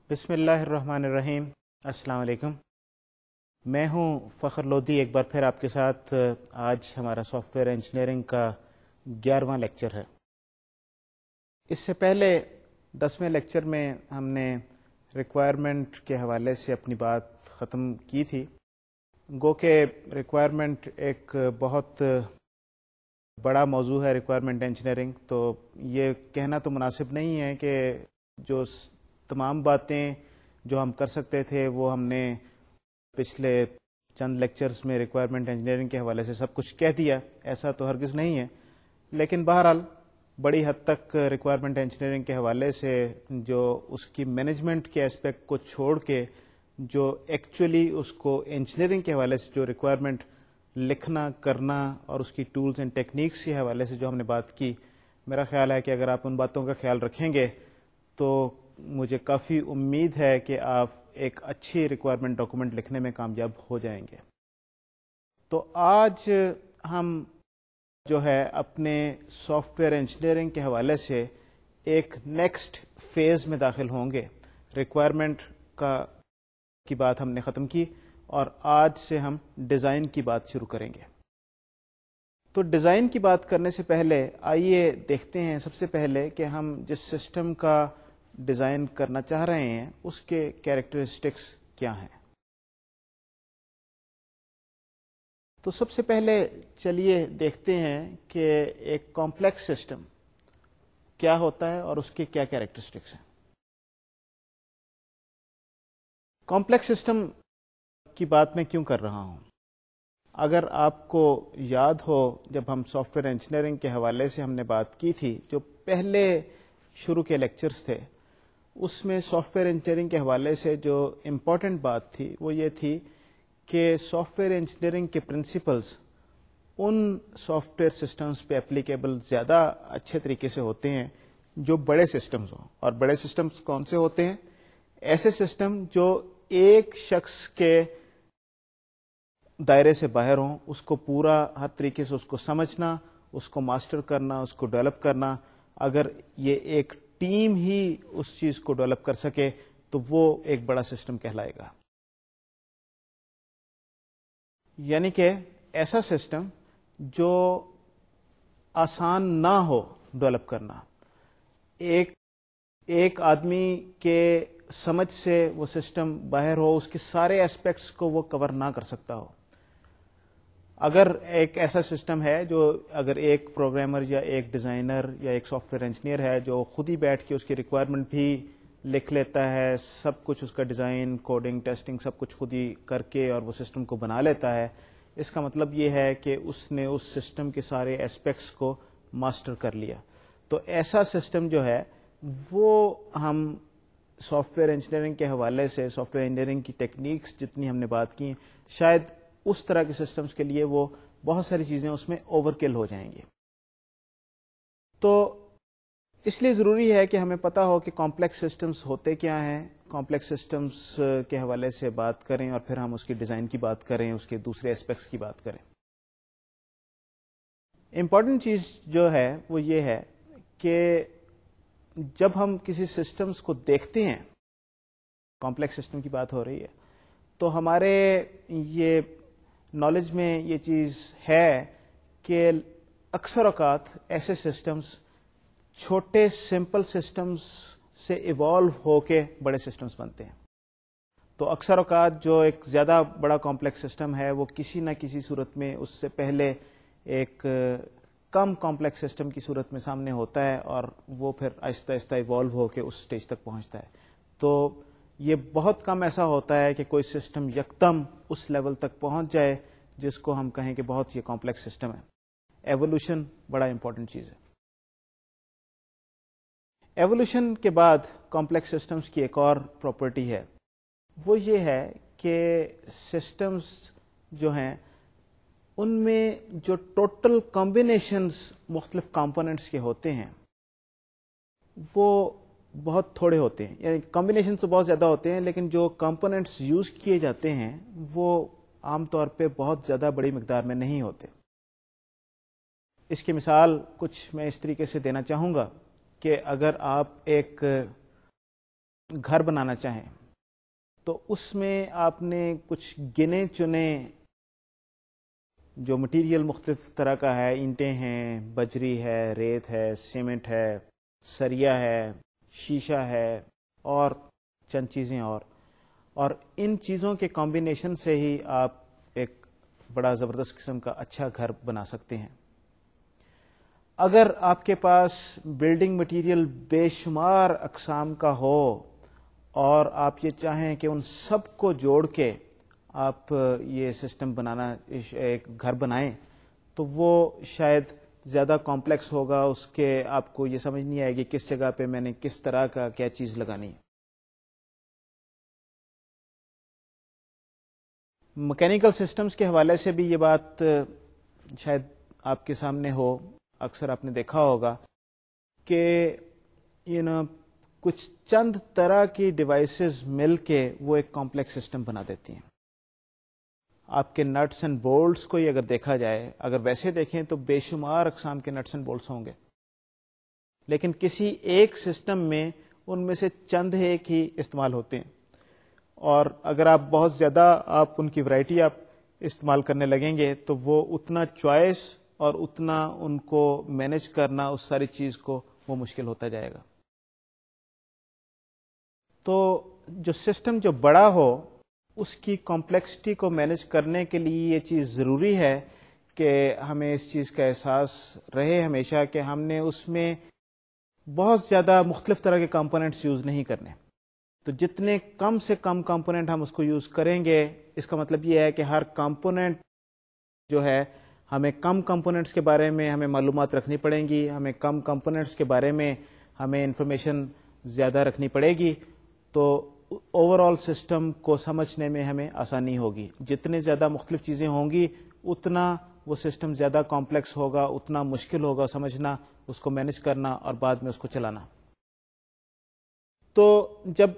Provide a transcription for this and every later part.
بسم اللہ الرحمن الرحیم۔ السلام علیکم، میں ہوں فخر لودھی، ایک بار پھر آپ کے ساتھ۔ آج ہمارا سافٹ ویئر انجینئرنگ کا 11واں لیکچر ہے۔ اس سے پہلے 10ویں لیکچر میں ہم نے ریکوائرمنٹ کے حوالے سے اپنی بات ختم کی تھی۔ گو کہ ریکوائرمنٹ ایک بہت بڑا موضوع ہے، ریکوائرمنٹ انجینئرنگ، تو یہ کہنا تو مناسب نہیں ہے کہ جو تمام باتیں جو ہم کر سکتے تھے وہ ہم نے پچھلے چند لیکچرز میں ریکوائرمنٹ انجینئرنگ کے حوالے سے سب کچھ کہہ دیا، ایسا تو ہرگز نہیں ہے۔ لیکن بہرحال بڑی حد تک ریکوائرمنٹ انجینئرنگ کے حوالے سے جو اس کی مینجمنٹ کے اسپیکٹ کو چھوڑ کے جو ایکچولی اس کو انجینئرنگ کے حوالے سے جو ریکوائرمنٹ لکھنا کرنا اور اس کی ٹولز اینڈ ٹیکنیکس کے حوالے سے جو ہم نے بات کی، میرا خیال ہے کہ اگر آپ ان باتوں کا خیال رکھیں گے تو مجھے کافی امید ہے کہ آپ ایک اچھی ریکوائرمنٹ ڈاکومنٹ لکھنے میں کامیاب ہو جائیں گے۔ تو آج ہم جو ہے اپنے سافٹ ویئر انجینئرنگ کے حوالے سے ایک نیکسٹ فیز میں داخل ہوں گے۔ ریکوائرمنٹ کی بات ہم نے ختم کی اور آج سے ہم ڈیزائن کی بات شروع کریں گے۔ تو ڈیزائن کی بات کرنے سے پہلے آئیے دیکھتے ہیں سب سے پہلے کہ ہم جس سسٹم کا ڈیزائن کرنا چاہ رہے ہیں اس کے کیریکٹرسٹکس کیا ہیں۔ تو سب سے پہلے چلیے دیکھتے ہیں کہ ایک کمپلیکس سسٹم کیا ہوتا ہے اور اس کے کیا کیریکٹرسٹکس ہیں۔ کمپلیکس سسٹم کی بات میں کیوں کر رہا ہوں؟ اگر آپ کو یاد ہو، جب ہم سافٹ ویئر انجینئرنگ کے حوالے سے ہم نے بات کی تھی، جو پہلے شروع کے لیکچرز تھے، اس میں سافٹ ویئر انجینئرنگ کے حوالے سے جو امپورٹنٹ بات تھی وہ یہ تھی کہ سافٹ ویئر انجینئرنگ کے principles in soft where systems پہ اپلیکیبل زیادہ اچھے طریقے سے ہوتے ہیں جو بڑے سسٹمز ہوں۔ اور بڑے سسٹمز کون سے ہوتے ہیں؟ ایسے سسٹم جو ایک شخص کے دائرے سے باہر ہوں، اس کو پورا ہر طریقے سے اس کو سمجھنا، اس کو ماسٹر کرنا، اس کو ڈیولپ کرنا۔ اگر یہ ایک ٹیم ہی اس چیز کو ڈیولپ کر سکے تو وہ ایک بڑا سسٹم کہلائے گا۔ یعنی کہ ایسا سسٹم جو آسان نہ ہو ڈیولپ کرنا، ایک آدمی کے سمجھ سے وہ سسٹم باہر ہو، اس کے سارے ایسپیکٹس کو وہ کور نہ کر سکتا ہو۔ اگر ایک ایسا سسٹم ہے جو اگر ایک پروگرامر یا ایک ڈیزائنر یا ایک سافٹ ویئر انجینئر ہے جو خود ہی بیٹھ کے اس کی ریکوائرمنٹ بھی لکھ لیتا ہے، سب کچھ اس کا ڈیزائن، کوڈنگ، ٹیسٹنگ سب کچھ خود ہی کر کے اور وہ سسٹم کو بنا لیتا ہے، اس کا مطلب یہ ہے کہ اس نے اس سسٹم کے سارے ایسپیکٹس کو ماسٹر کر لیا۔ تو ایسا سسٹم جو ہے وہ ہم سافٹ ویئر انجینئرنگ کے حوالے سے سافٹ ویئر انجینئرنگ کی ٹیکنیکس جتنی ہم نے بات کی، شاید اس طرح کے سسٹمز کے لیے وہ بہت ساری چیزیں اس میں اوور کل ہو جائیں گی۔ تو اس لیے ضروری ہے کہ ہمیں پتا ہو کہ کمپلیکس سسٹمز ہوتے کیا ہیں، کمپلیکس سسٹمز کے حوالے سے بات کریں اور پھر ہم اس کی ڈیزائن کی بات کریں، اس کے دوسرے اسپیکٹس کی بات کریں۔ امپورٹنٹ چیز جو ہے وہ یہ ہے کہ جب ہم کسی سسٹمز کو دیکھتے ہیں، کمپلیکس سسٹم کی بات ہو رہی ہے، تو ہمارے یہ نالج میں یہ چیز ہے کہ اکثر اوقات ایسے سسٹمز چھوٹے سمپل سسٹمز سے ایوالو ہو کے بڑے سسٹمز بنتے ہیں۔ تو اکثر اوقات جو ایک زیادہ بڑا کمپلیکس سسٹم ہے وہ کسی نہ کسی صورت میں اس سے پہلے ایک کم کمپلیکس سسٹم کی صورت میں سامنے ہوتا ہے اور وہ پھر آہستہ آہستہ ایوالو ہو کے اس سٹیج تک پہنچتا ہے۔ تو یہ بہت کم ایسا ہوتا ہے کہ کوئی سسٹم یکدم اس لیول تک پہنچ جائے جس کو ہم کہیں کہ بہت یہ کمپلیکس سسٹم ہے۔ ایوولوشن بڑا امپورٹنٹ چیز ہے۔ ایوولوشن کے بعد کمپلیکس سسٹمز کی ایک اور پراپرٹی ہے، وہ یہ ہے کہ سسٹمز جو ہیں ان میں جو ٹوٹل کمبینیشنز مختلف کمپوننٹس کے ہوتے ہیں وہ بہت تھوڑے ہوتے ہیں۔ یعنی کمبینیشن تو بہت زیادہ ہوتے ہیں لیکن جو کمپوننٹس یوز کیے جاتے ہیں وہ عام طور پہ بہت زیادہ بڑی مقدار میں نہیں ہوتے۔ اس کی مثال کچھ میں اس طریقے سے دینا چاہوں گا کہ اگر آپ ایک گھر بنانا چاہیں تو اس میں آپ نے کچھ گنے چنے جو مٹیریل مختلف طرح کا ہے، اینٹیں ہیں، بجری ہے، ریت ہے، سیمنٹ ہے، سریا ہے، شیشہ ہے اور چند چیزیں اور ان چیزوں کے کمبینیشن سے ہی آپ ایک بڑا زبردست قسم کا اچھا گھر بنا سکتے ہیں۔ اگر آپ کے پاس بلڈنگ مٹیریل بے شمار اقسام کا ہو اور آپ یہ چاہیں کہ ان سب کو جوڑ کے آپ یہ سسٹم بنانا، ایک گھر بنائیں، تو وہ شاید زیادہ کمپلیکس ہوگا، اس کے آپ کو یہ سمجھ نہیں آئے گی کس جگہ پہ میں نے کس طرح کا کیا چیز لگانی ہے۔ مکینیکل سسٹمز کے حوالے سے بھی یہ بات شاید آپ کے سامنے ہو، اکثر آپ نے دیکھا ہوگا کہ کچھ چند طرح کی ڈیوائسز مل کے وہ ایک کمپلیکس سسٹم بنا دیتی ہیں۔ آپ کے نٹس اینڈ بولٹس کو ہی اگر دیکھا جائے، اگر ویسے دیکھیں تو بے شمار اقسام کے نٹس اینڈ بولٹس ہوں گے، لیکن کسی ایک سسٹم میں ان میں سے چند ایک ہی استعمال ہوتے ہیں، اور اگر آپ بہت زیادہ آپ ان کی ورائٹی آپ استعمال کرنے لگیں گے تو وہ اتنا چوائس اور اتنا ان کو مینج کرنا، اس ساری چیز کو، وہ مشکل ہوتا جائے گا۔ تو جو سسٹم جو بڑا ہو، اس کی کمپلیکسٹی کو مینج کرنے کے لیے یہ چیز ضروری ہے کہ ہمیں اس چیز کا احساس رہے ہمیشہ کہ ہم نے اس میں بہت زیادہ مختلف طرح کے کمپوننٹس یوز نہیں کرنے۔ تو جتنے کم سے کم کمپوننٹ ہم اس کو یوز کریں گے، اس کا مطلب یہ ہے کہ ہر کمپوننٹ جو ہے، ہمیں کم کمپوننٹس کے بارے میں ہمیں معلومات رکھنی پڑیں گی، ہمیں کم کمپوننٹس کے بارے میں ہمیں انفارمیشن زیادہ رکھنی پڑے گی، تو اوور آل سسٹم کو سمجھنے میں ہمیں آسانی ہوگی۔ جتنے زیادہ مختلف چیزیں ہوں گی اتنا وہ سسٹم زیادہ کمپلیکس ہوگا، اتنا مشکل ہوگا سمجھنا، اس کو مینج کرنا اور بعد میں اس کو چلانا۔ تو جب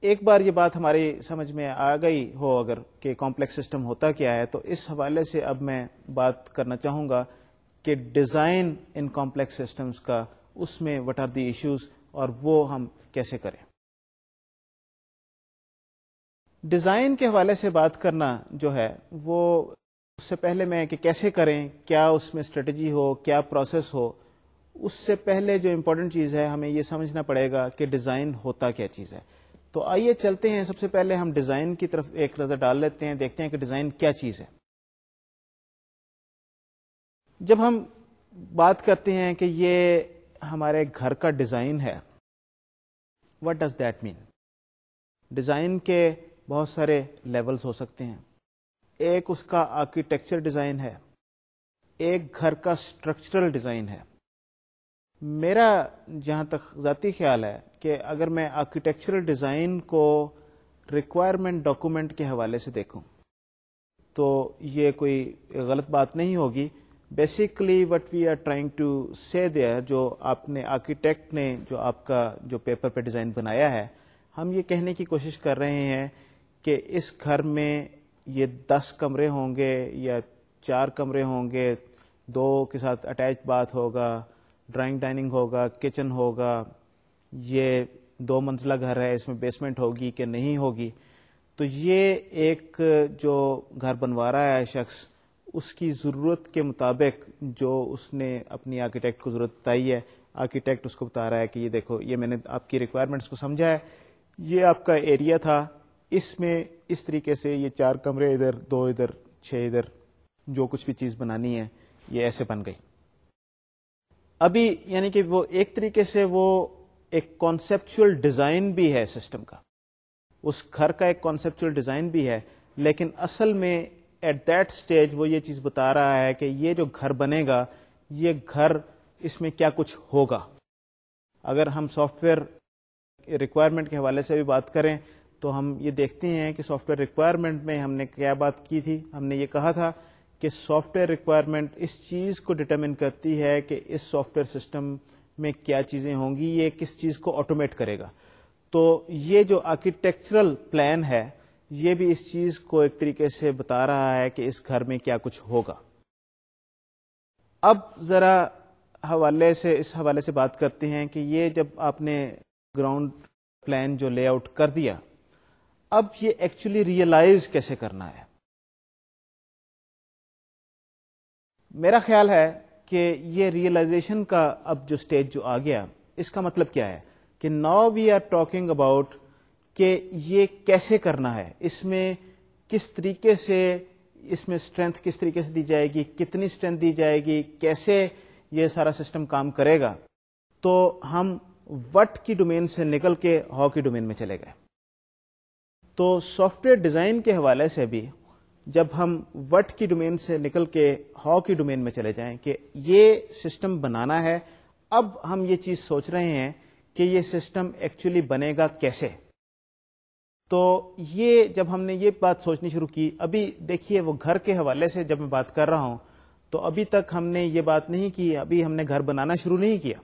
ایک بار یہ بات ہماری سمجھ میں آ گئی ہو اگر کہ کمپلیکس سسٹم ہوتا کیا ہے، تو اس حوالے سے اب میں بات کرنا چاہوں گا کہ ڈیزائن ان کمپلیکس سسٹمز کا، اس میں وٹ آر دی ایشوز اور وہ ہم کیسے کریں۔ ڈیزائن کے حوالے سے بات کرنا جو ہے وہ اس سے پہلے میں کہ کیسے کریں، کیا اس میں اسٹریٹجی ہو، کیا پروسیس ہو، اس سے پہلے جو امپورٹنٹ چیز ہے ہمیں یہ سمجھنا پڑے گا کہ ڈیزائن ہوتا کیا چیز ہے۔ تو آئیے چلتے ہیں، سب سے پہلے ہم ڈیزائن کی طرف ایک نظر ڈال لیتے ہیں، دیکھتے ہیں کہ ڈیزائن کیا چیز ہے۔ جب ہم بات کرتے ہیں کہ یہ ہمارے گھر کا ڈیزائن ہے، what does that mean؟ Design کے بہت سارے لیولز ہو سکتے ہیں۔ ایک اس کا آرکیٹیکچر ڈیزائن ہے، ایک گھر کا اسٹرکچرل ڈیزائن ہے۔ میرا جہاں تک ذاتی خیال ہے کہ اگر میں آرکیٹیکچرل ڈیزائن کو ریکوائرمنٹ ڈاکومنٹ کے حوالے سے دیکھوں تو یہ کوئی غلط بات نہیں ہوگی۔ Basically what we are trying to say there, جو آپ نے آرکیٹیکٹ نے جو آپ کا جو پیپر پہ ڈیزائن بنایا ہے، ہم یہ کہنے کی کوشش کر رہے ہیں کہ اس گھر میں یہ 10 کمرے ہوں گے یا 4 کمرے ہوں گے، 2 کے ساتھ اٹیچ باتھ ہوگا، ڈرائنگ ڈائننگ ہوگا، کچن ہوگا، یہ 2 منزلہ گھر ہے، اس میں بیسمنٹ ہوگی کہ نہیں ہوگی۔ تو یہ ایک جو گھر بنوا رہا ہے شخص، اس کی ضرورت کے مطابق جو اس نے اپنی آرکیٹیکٹ کو ضرورت بتائی ہے، آرکیٹیکٹ اس کو بتا رہا ہے کہ یہ دیکھو، یہ میں نے آپ کی ریکوائرمنٹس کو سمجھا ہے، یہ آپ کا ایریا تھا، اس میں اس طریقے سے یہ 4 کمرے ادھر، 2 ادھر، 6 ادھر، جو کچھ بھی چیز بنانی ہے یہ ایسے بن گئی۔ ابھی یعنی کہ وہ ایک طریقے سے وہ ایک کانسیپچل ڈیزائن بھی ہے سسٹم کا، اس گھر کا ایک کانسیپچل ڈیزائن بھی ہے، لیکن اصل میں ایٹ دیٹ سٹیج وہ یہ چیز بتا رہا ہے کہ یہ جو گھر بنے گا، یہ گھر اس میں کیا کچھ ہوگا۔ اگر ہم سافٹ ویئر ریکوائرمنٹ کے حوالے سے بھی بات کریں تو ہم یہ دیکھتے ہیں کہ سافٹ ویئر ریکوائرمنٹ میں ہم نے کیا بات کی تھی، ہم نے یہ کہا تھا کہ سافٹ ویئر ریکوائرمنٹ اس چیز کو ڈٹرمن کرتی ہے کہ اس سافٹ ویئر سسٹم میں کیا چیزیں ہوں گی، یہ کس چیز کو آٹومیٹ کرے گا۔ تو یہ جو آرکیٹیکچرل پلان ہے یہ بھی اس چیز کو ایک طریقے سے بتا رہا ہے کہ اس گھر میں کیا کچھ ہوگا۔ اب ذرا اس حوالے سے بات کرتے ہیں کہ یہ جب آپ نے گراؤنڈ پلان جو لے آؤٹ کر دیا، اب یہ ایکچولی ریئلائز کیسے کرنا ہے؟ میرا خیال ہے کہ یہ ریئلائزیشن کا اب جو اسٹیج جو آ گیا، اس کا مطلب کیا ہے کہ now we are talking about کہ یہ کیسے کرنا ہے، اس میں کس طریقے سے، اس میں اسٹرینتھ کس طریقے سے دی جائے گی، کتنی اسٹرینتھ دی جائے گی، کیسے یہ سارا سسٹم کام کرے گا. تو ہم وٹ کی ڈومین سے نکل کے ہاؤ کی ڈومین میں چلے گئے. تو سافٹ ویئر ڈیزائن کے حوالے سے بھی جب ہم وٹ کی ڈومین سے نکل کے ہاؤ کی ڈومین میں چلے جائیں کہ یہ سسٹم بنانا ہے، اب ہم یہ چیز سوچ رہے ہیں کہ یہ سسٹم ایکچولی بنے گا کیسے. تو یہ جب ہم نے یہ بات سوچنی شروع کی، ابھی دیکھیے وہ گھر کے حوالے سے جب میں بات کر رہا ہوں تو ابھی تک ہم نے یہ بات نہیں کی، ابھی ہم نے گھر بنانا شروع نہیں کیا،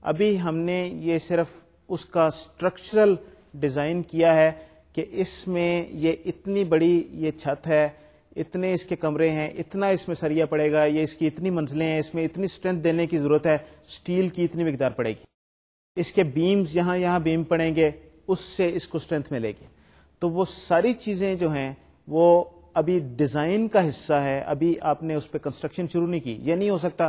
ابھی ہم نے یہ صرف اس کا اسٹرکچرل ڈیزائن کیا ہے کہ اس میں یہ اتنی بڑی یہ چھت ہے، اتنے اس کے کمرے ہیں، اتنا اس میں سریا پڑے گا، یہ اس کی اتنی منزلیں ہیں، اس میں اتنی اسٹرینتھ دینے کی ضرورت ہے، اسٹیل کی اتنی مقدار پڑے گی، اس کے بیمز یہاں بیم پڑیں گے، اس سے اس کو اسٹرینتھ ملے گی. تو وہ ساری چیزیں جو ہیں وہ ابھی ڈیزائن کا حصہ ہے، ابھی آپ نے اس پہ کنسٹرکشن شروع نہیں کی. یہ نہیں ہو سکتا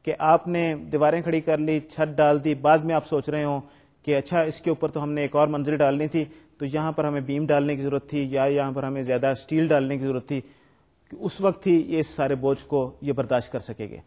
کہ آپ نے دیواریں کھڑی کر لی، چھت ڈال دی، بعد میں آپ سوچ رہے ہوں کہ اچھا اس کے اوپر تو ہم نے ایک اور منزل ڈالنی تھی، تو یہاں پر ہمیں بیم ڈالنے کی ضرورت تھی یا یہاں پر ہمیں زیادہ اسٹیل ڈالنے کی ضرورت تھی، اس وقت ہی یہ سارے بوجھ کو یہ برداشت کر سکے گے.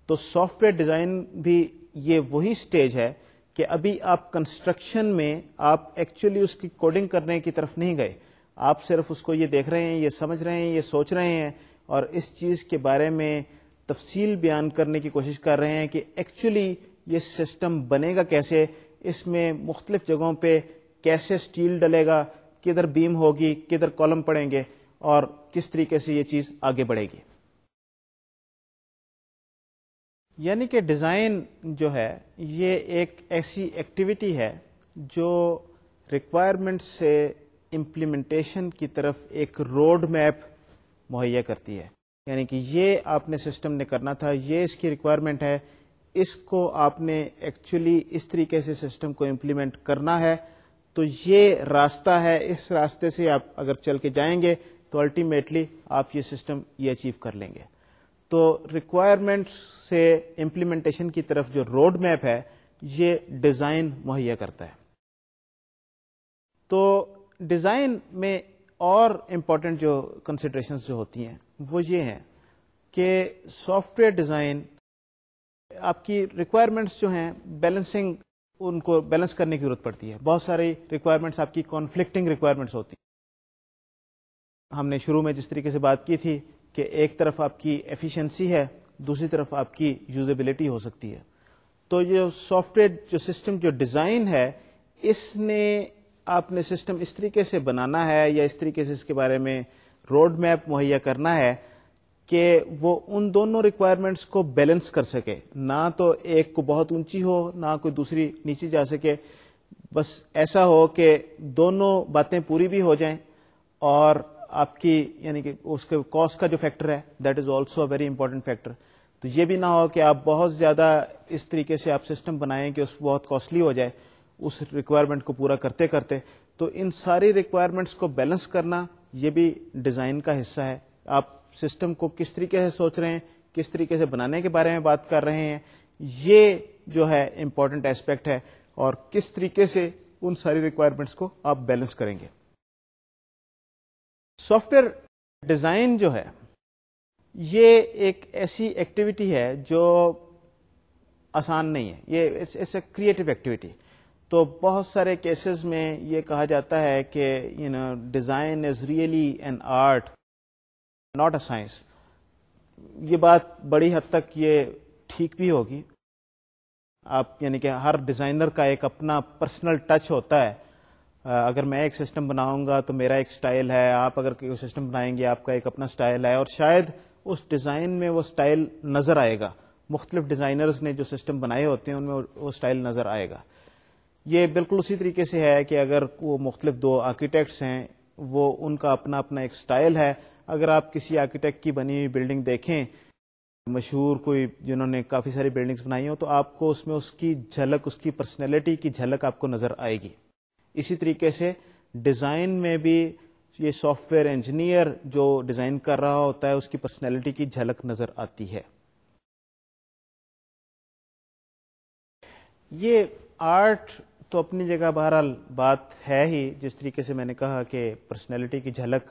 تو سافٹ ویئر ڈیزائن بھی یہ وہی سٹیج ہے کہ ابھی آپ کنسٹرکشن میں آپ ایکچولی اس کی کوڈنگ کرنے کی طرف نہیں گئے، آپ صرف اس کو یہ دیکھ رہے ہیں، یہ سمجھ رہے ہیں، یہ سوچ رہے ہیں اور اس چیز کے بارے میں تفصیل بیان کرنے کی کوشش کر رہے ہیں کہ ایکچولی یہ سسٹم بنے گا کیسے، اس میں مختلف جگہوں پہ کیسے اسٹیل ڈلے گا، کدھر بیم ہوگی، کدھر کالم پڑیں گے اور کس طریقے سے یہ چیز آگے بڑھے گی. یعنی کہ ڈیزائن جو ہے یہ ایک ایسی ایکٹیویٹی ہے جو ریکوائرمنٹ سے امپلیمنٹیشن کی طرف ایک روڈ میپ مہیا کرتی ہے. یعنی کہ یہ آپ نے سسٹم نے کرنا تھا، یہ اس کی ریکوائرمنٹ ہے، اس کو آپ نے ایکچولی اس طریقے سے سسٹم کو امپلیمنٹ کرنا ہے، تو یہ راستہ ہے، اس راستے سے آپ اگر چل کے جائیں گے تو الٹیمیٹلی آپ یہ سسٹم یہ اچیو کر لیں گے. تو ریکوائرمنٹ سے امپلیمنٹیشن کی طرف جو روڈ میپ ہے یہ ڈیزائن مہیا کرتا ہے. تو ڈیزائن میں اور امپورٹنٹ جو کنسیڈریشنز جو ہوتی ہیں وہ یہ ہیں کہ سافٹ ویئر ڈیزائن آپ کی ریکوائرمنٹس جو ہیں بیلنسنگ، ان کو بیلنس کرنے کی ضرورت پڑتی ہے. بہت ساری ریکوائرمنٹس آپ کی کانفلکٹنگ ریکوائرمنٹس ہوتی ہیں. ہم نے شروع میں جس طریقے سے بات کی تھی کہ ایک طرف آپ کی ایفیشنسی ہے، دوسری طرف آپ کی یوزیبلٹی ہو سکتی ہے. تو یہ سافٹ ویئر جو سسٹم جو ڈیزائن ہے، اس نے آپ نے سسٹم اس طریقے سے بنانا ہے یا اس طریقے سے اس کے بارے میں روڈ میپ مہیا کرنا ہے کہ وہ ان دونوں ریکوائرمنٹس کو بیلنس کر سکے، نہ تو ایک کو بہت اونچی ہو نہ کوئی دوسری نیچے جا سکے، بس ایسا ہو کہ دونوں باتیں پوری بھی ہو جائیں. اور آپ کی یعنی کہ اس کے کاسٹ کا جو فیکٹر ہے that is also a very important factor. تو یہ بھی نہ ہو کہ آپ بہت زیادہ اس طریقے سے آپ سسٹم بنائیں کہ اس بہت کاسٹلی ہو جائے اس ریکوائرمنٹ کو پورا کرتے کرتے. تو ان ساری ریکوائرمنٹس کو بیلنس کرنا یہ بھی ڈیزائن کا حصہ ہے. آپ سسٹم کو کس طریقے سے سوچ رہے ہیں، کس طریقے سے بنانے کے بارے میں بات کر رہے ہیں، یہ جو ہے امپورٹنٹ ایسپیکٹ ہے، اور کس طریقے سے ان ساری ریکوائرمنٹس کو آپ بیلنس کریں گے. سافٹ ویئر ڈیزائن جو ہے یہ ایک ایسی ایکٹیویٹی ہے جو آسان نہیں ہے، یہ اٹس اے کریٹو ایکٹیویٹی. تو بہت سارے کیسز میں یہ کہا جاتا ہے کہ design is really an art not a science. یہ بات بڑی حد تک یہ ٹھیک بھی ہوگی. آپ یعنی کہ ہر ڈیزائنر کا ایک اپنا پرسنل ٹچ ہوتا ہے. اگر میں ایک سسٹم بناؤں گا تو میرا ایک سٹائل ہے، آپ اگر کوئی سسٹم بنائیں گے آپ کا ایک اپنا سٹائل ہے، اور شاید اس ڈیزائن میں وہ سٹائل نظر آئے گا. مختلف ڈیزائنرز نے جو سسٹم بنائے ہوتے ہیں ان میں وہ سٹائل نظر آئے گا. یہ بالکل اسی طریقے سے ہے کہ اگر وہ مختلف دو آرکیٹیکٹس ہیں وہ ان کا اپنا اپنا ایک سٹائل ہے. اگر آپ کسی آرکیٹیکٹ کی بنی ہوئی بلڈنگ دیکھیں، مشہور کوئی جنہوں نے کافی ساری بلڈنگز بنائی ہوں، تو آپ کو اس میں اس کی جھلک، اس کی پرسنالٹی کی جھلک آپ کو نظر آئے گی. اسی طریقے سے ڈیزائن میں بھی یہ سافٹ ویئر انجینئر جو ڈیزائن کر رہا ہوتا ہے اس کی پرسنالٹی کی جھلک نظر آتی ہے. یہ آرٹ تو اپنی جگہ بہرحال بات ہے ہی، جس طریقے سے میں نے کہا کہ پرسنالٹی کی جھلک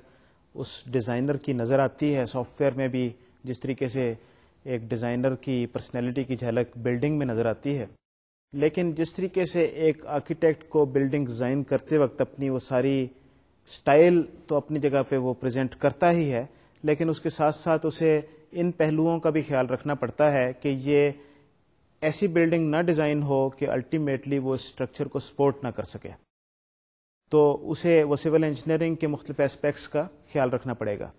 اس ڈیزائنر کی نظر آتی ہے. سافٹ ویئر میں بھی جس طریقے سے ایک ڈیزائنر کی پرسنالٹی کی جھلک بلڈنگ میں نظر آتی ہے، لیکن جس طریقے سے ایک آرکیٹیکٹ کو بلڈنگ ڈیزائن کرتے وقت اپنی وہ ساری سٹائل تو اپنی جگہ پہ وہ پریزنٹ کرتا ہی ہے، لیکن اس کے ساتھ ساتھ اسے ان پہلوؤں کا بھی خیال رکھنا پڑتا ہے کہ یہ ایسی بلڈنگ نہ ڈیزائن ہو کہ الٹیمیٹلی وہ اسٹرکچر کو سپورٹ نہ کر سکے. تو اسے وہ سول انجینئرنگ کے مختلف ایسپیکٹس کا خیال رکھنا پڑے گا.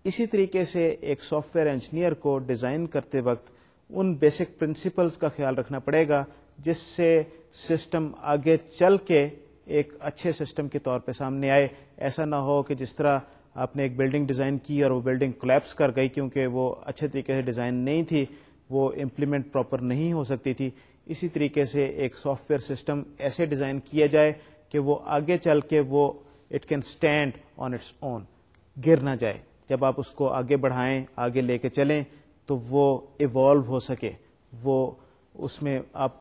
اسی طریقے سے ایک سافٹ ویئر انجینئر کو ڈیزائن کرتے وقت ان بیسک پرنسپلز کا خیال رکھنا پڑے گا جس سے سسٹم آگے چل کے ایک اچھے سسٹم کے طور پہ سامنے آئے. ایسا نہ ہو کہ جس طرح آپ نے ایک بلڈنگ ڈیزائن کی اور وہ بلڈنگ کولیپس کر گئی کیونکہ وہ اچھے طریقے سے ڈیزائن نہیں تھی، وہ امپلیمنٹ پراپر نہیں ہو سکتی تھی. اسی طریقے سے ایک سافٹ ویئر سسٹم ایسے ڈیزائن کیا جائے کہ وہ آگے چل کے وہ it can stand on its own, گر نہ جائے. جب آپ اس کو آگے بڑھائیں، آگے لے کے چلیں تو وہ ایوالو ہو سکے، وہ اس میں آپ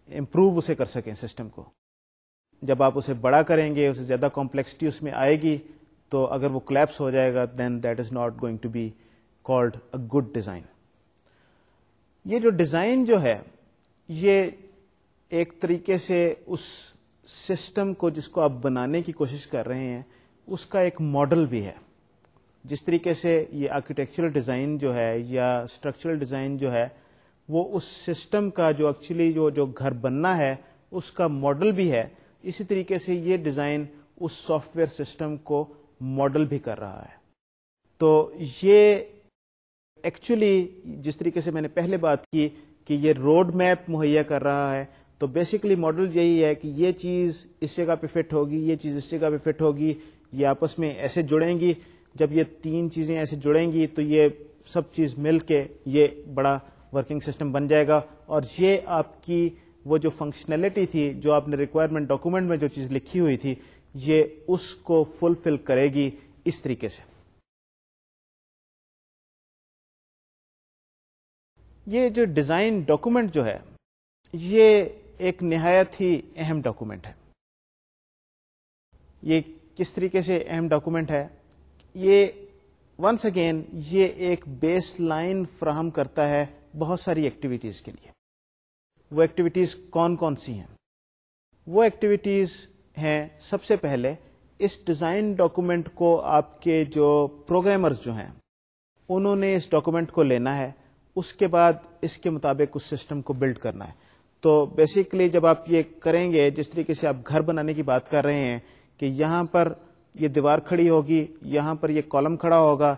امپروو اسے کر سکیں سسٹم کو. جب آپ اسے بڑا کریں گے، اسے زیادہ کمپلیکسٹی اس میں آئے گی، تو اگر وہ کولیپس ہو جائے گا then that is not going to be called a good design. یہ جو ڈیزائن جو ہے یہ ایک طریقے سے اس سسٹم کو جس کو آپ بنانے کی کوشش کر رہے ہیں اس کا ایک ماڈل بھی ہے. جس طریقے سے یہ آرکیٹیکچرل ڈیزائن جو ہے یا اسٹرکچرل ڈیزائن جو ہے وہ اس سسٹم کا جو ایکچولی جو گھر بننا ہے اس کا ماڈل بھی ہے، اسی طریقے سے یہ ڈیزائن اس سافٹ ویئر سسٹم کو ماڈل بھی کر رہا ہے. تو یہ ایکچولی جس طریقے سے میں نے پہلے بات کی کہ یہ روڈ میپ مہیا کر رہا ہے، تو بیسیکلی ماڈل یہی ہے کہ یہ چیز اس جگہ پہ فٹ ہوگی، یہ چیز اس جگہ پہ فٹ ہوگی، یہ آپس میں ایسے جڑیں گی. جب یہ تین چیزیں ایسے جڑیں گی تو یہ سب چیز مل کے یہ بڑا ورکنگ سسٹم بن جائے گا. اور یہ آپ کی وہ جو فنکشنلٹی تھی، جو آپ نے ریکوائرمنٹ ڈاکومنٹ میں جو چیز لکھی ہوئی تھی، یہ اس کو فلفل کرے گی اس طریقے سے. یہ جو ڈیزائن ڈاکومنٹ جو ہے یہ ایک نہایت ہی اہم ڈاکومنٹ ہے. یہ کس طریقے سے اہم ڈاکومنٹ ہے؟ یہ ونس اگین یہ ایک بیس لائن فراہم کرتا ہے بہت ساری ایکٹیویٹیز کے لیے. وہ ایکٹیویٹیز کون کون سی ہیں؟ وہ ایکٹیویٹیز ہیں، سب سے پہلے اس ڈیزائن ڈاکومنٹ کو آپ کے جو پروگرامرز جو ہیں انہوں نے اس ڈاکومنٹ کو لینا ہے، اس کے بعد اس کے مطابق اس سسٹم کو بلڈ کرنا ہے. تو بیسیکلی جب آپ یہ کریں گے، جس طریقے سے آپ گھر بنانے کی بات کر رہے ہیں کہ یہاں پر یہ دیوار کھڑی ہوگی، یہاں پر یہ کالم کھڑا ہوگا،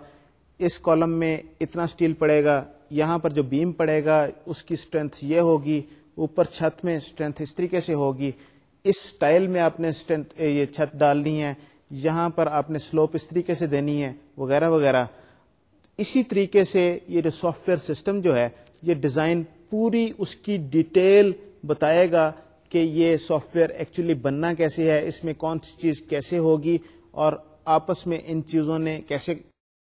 اس کالم میں اتنا سٹیل پڑے گا، یہاں پر جو بیم پڑے گا اس کی اسٹرینتھ یہ ہوگی، اوپر چھت میں اسٹرینتھ اس طریقے سے ہوگی، اس سٹائل میں آپ نے یہ چھت ڈالنی ہے، یہاں پر آپ نے سلوپ اس طریقے سے دینی ہے، وغیرہ وغیرہ. اسی طریقے سے یہ جو سافٹ ویئر سسٹم جو ہے یہ ڈیزائن پوری اس کی ڈیٹیل بتائے گا کہ یہ سافٹ ویئر ایکچولی بننا کیسے ہے، اس میں کون سی چیز کیسے ہوگی اور آپس میں ان چیزوں نے کیسے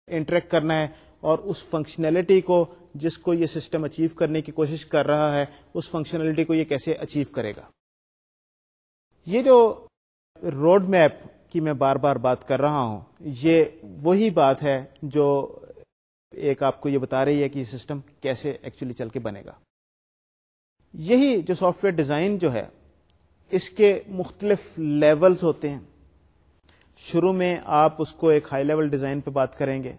انٹریکٹ کرنا ہے، اور اس فنکشنلٹی کو جس کو یہ سسٹم اچیو کرنے کی کوشش کر رہا ہے اس فنکشنلٹی کو یہ کیسے اچیو کرے گا. یہ جو روڈ میپ کی میں بار بار بات کر رہا ہوں یہ وہی بات ہے جو ایک آپ کو یہ بتا رہی ہے کہ یہ سسٹم کیسے ایکچولی چل کے بنے گا. یہی جو سافٹ ویئر ڈیزائن جو ہے اس کے مختلف لیولز ہوتے ہیں. شروع میں آپ اس کو ایک ہائی لیول ڈیزائن پہ بات کریں گے،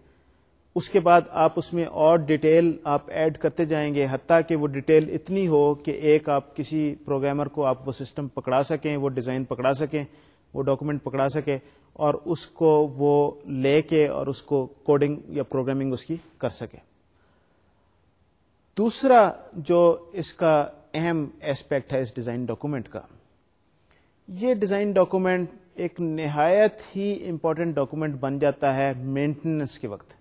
اس کے بعد آپ اس میں اور ڈیٹیل آپ ایڈ کرتے جائیں گے حتیٰ کہ وہ ڈیٹیل اتنی ہو کہ ایک آپ کسی پروگرامر کو آپ وہ سسٹم پکڑا سکیں، وہ ڈیزائن پکڑا سکیں، وہ ڈاکومنٹ پکڑا سکے اور اس کو وہ لے کے اور اس کو کوڈنگ یا پروگرامنگ اس کی کر سکے. دوسرا جو اس کا اہم ایسپیکٹ ہے اس ڈیزائن ڈاکومنٹ کا، یہ ڈیزائن ڈاکومنٹ ایک نہایت ہی امپورٹنٹ ڈاکومنٹ بن جاتا ہے مینٹیننس کے وقت.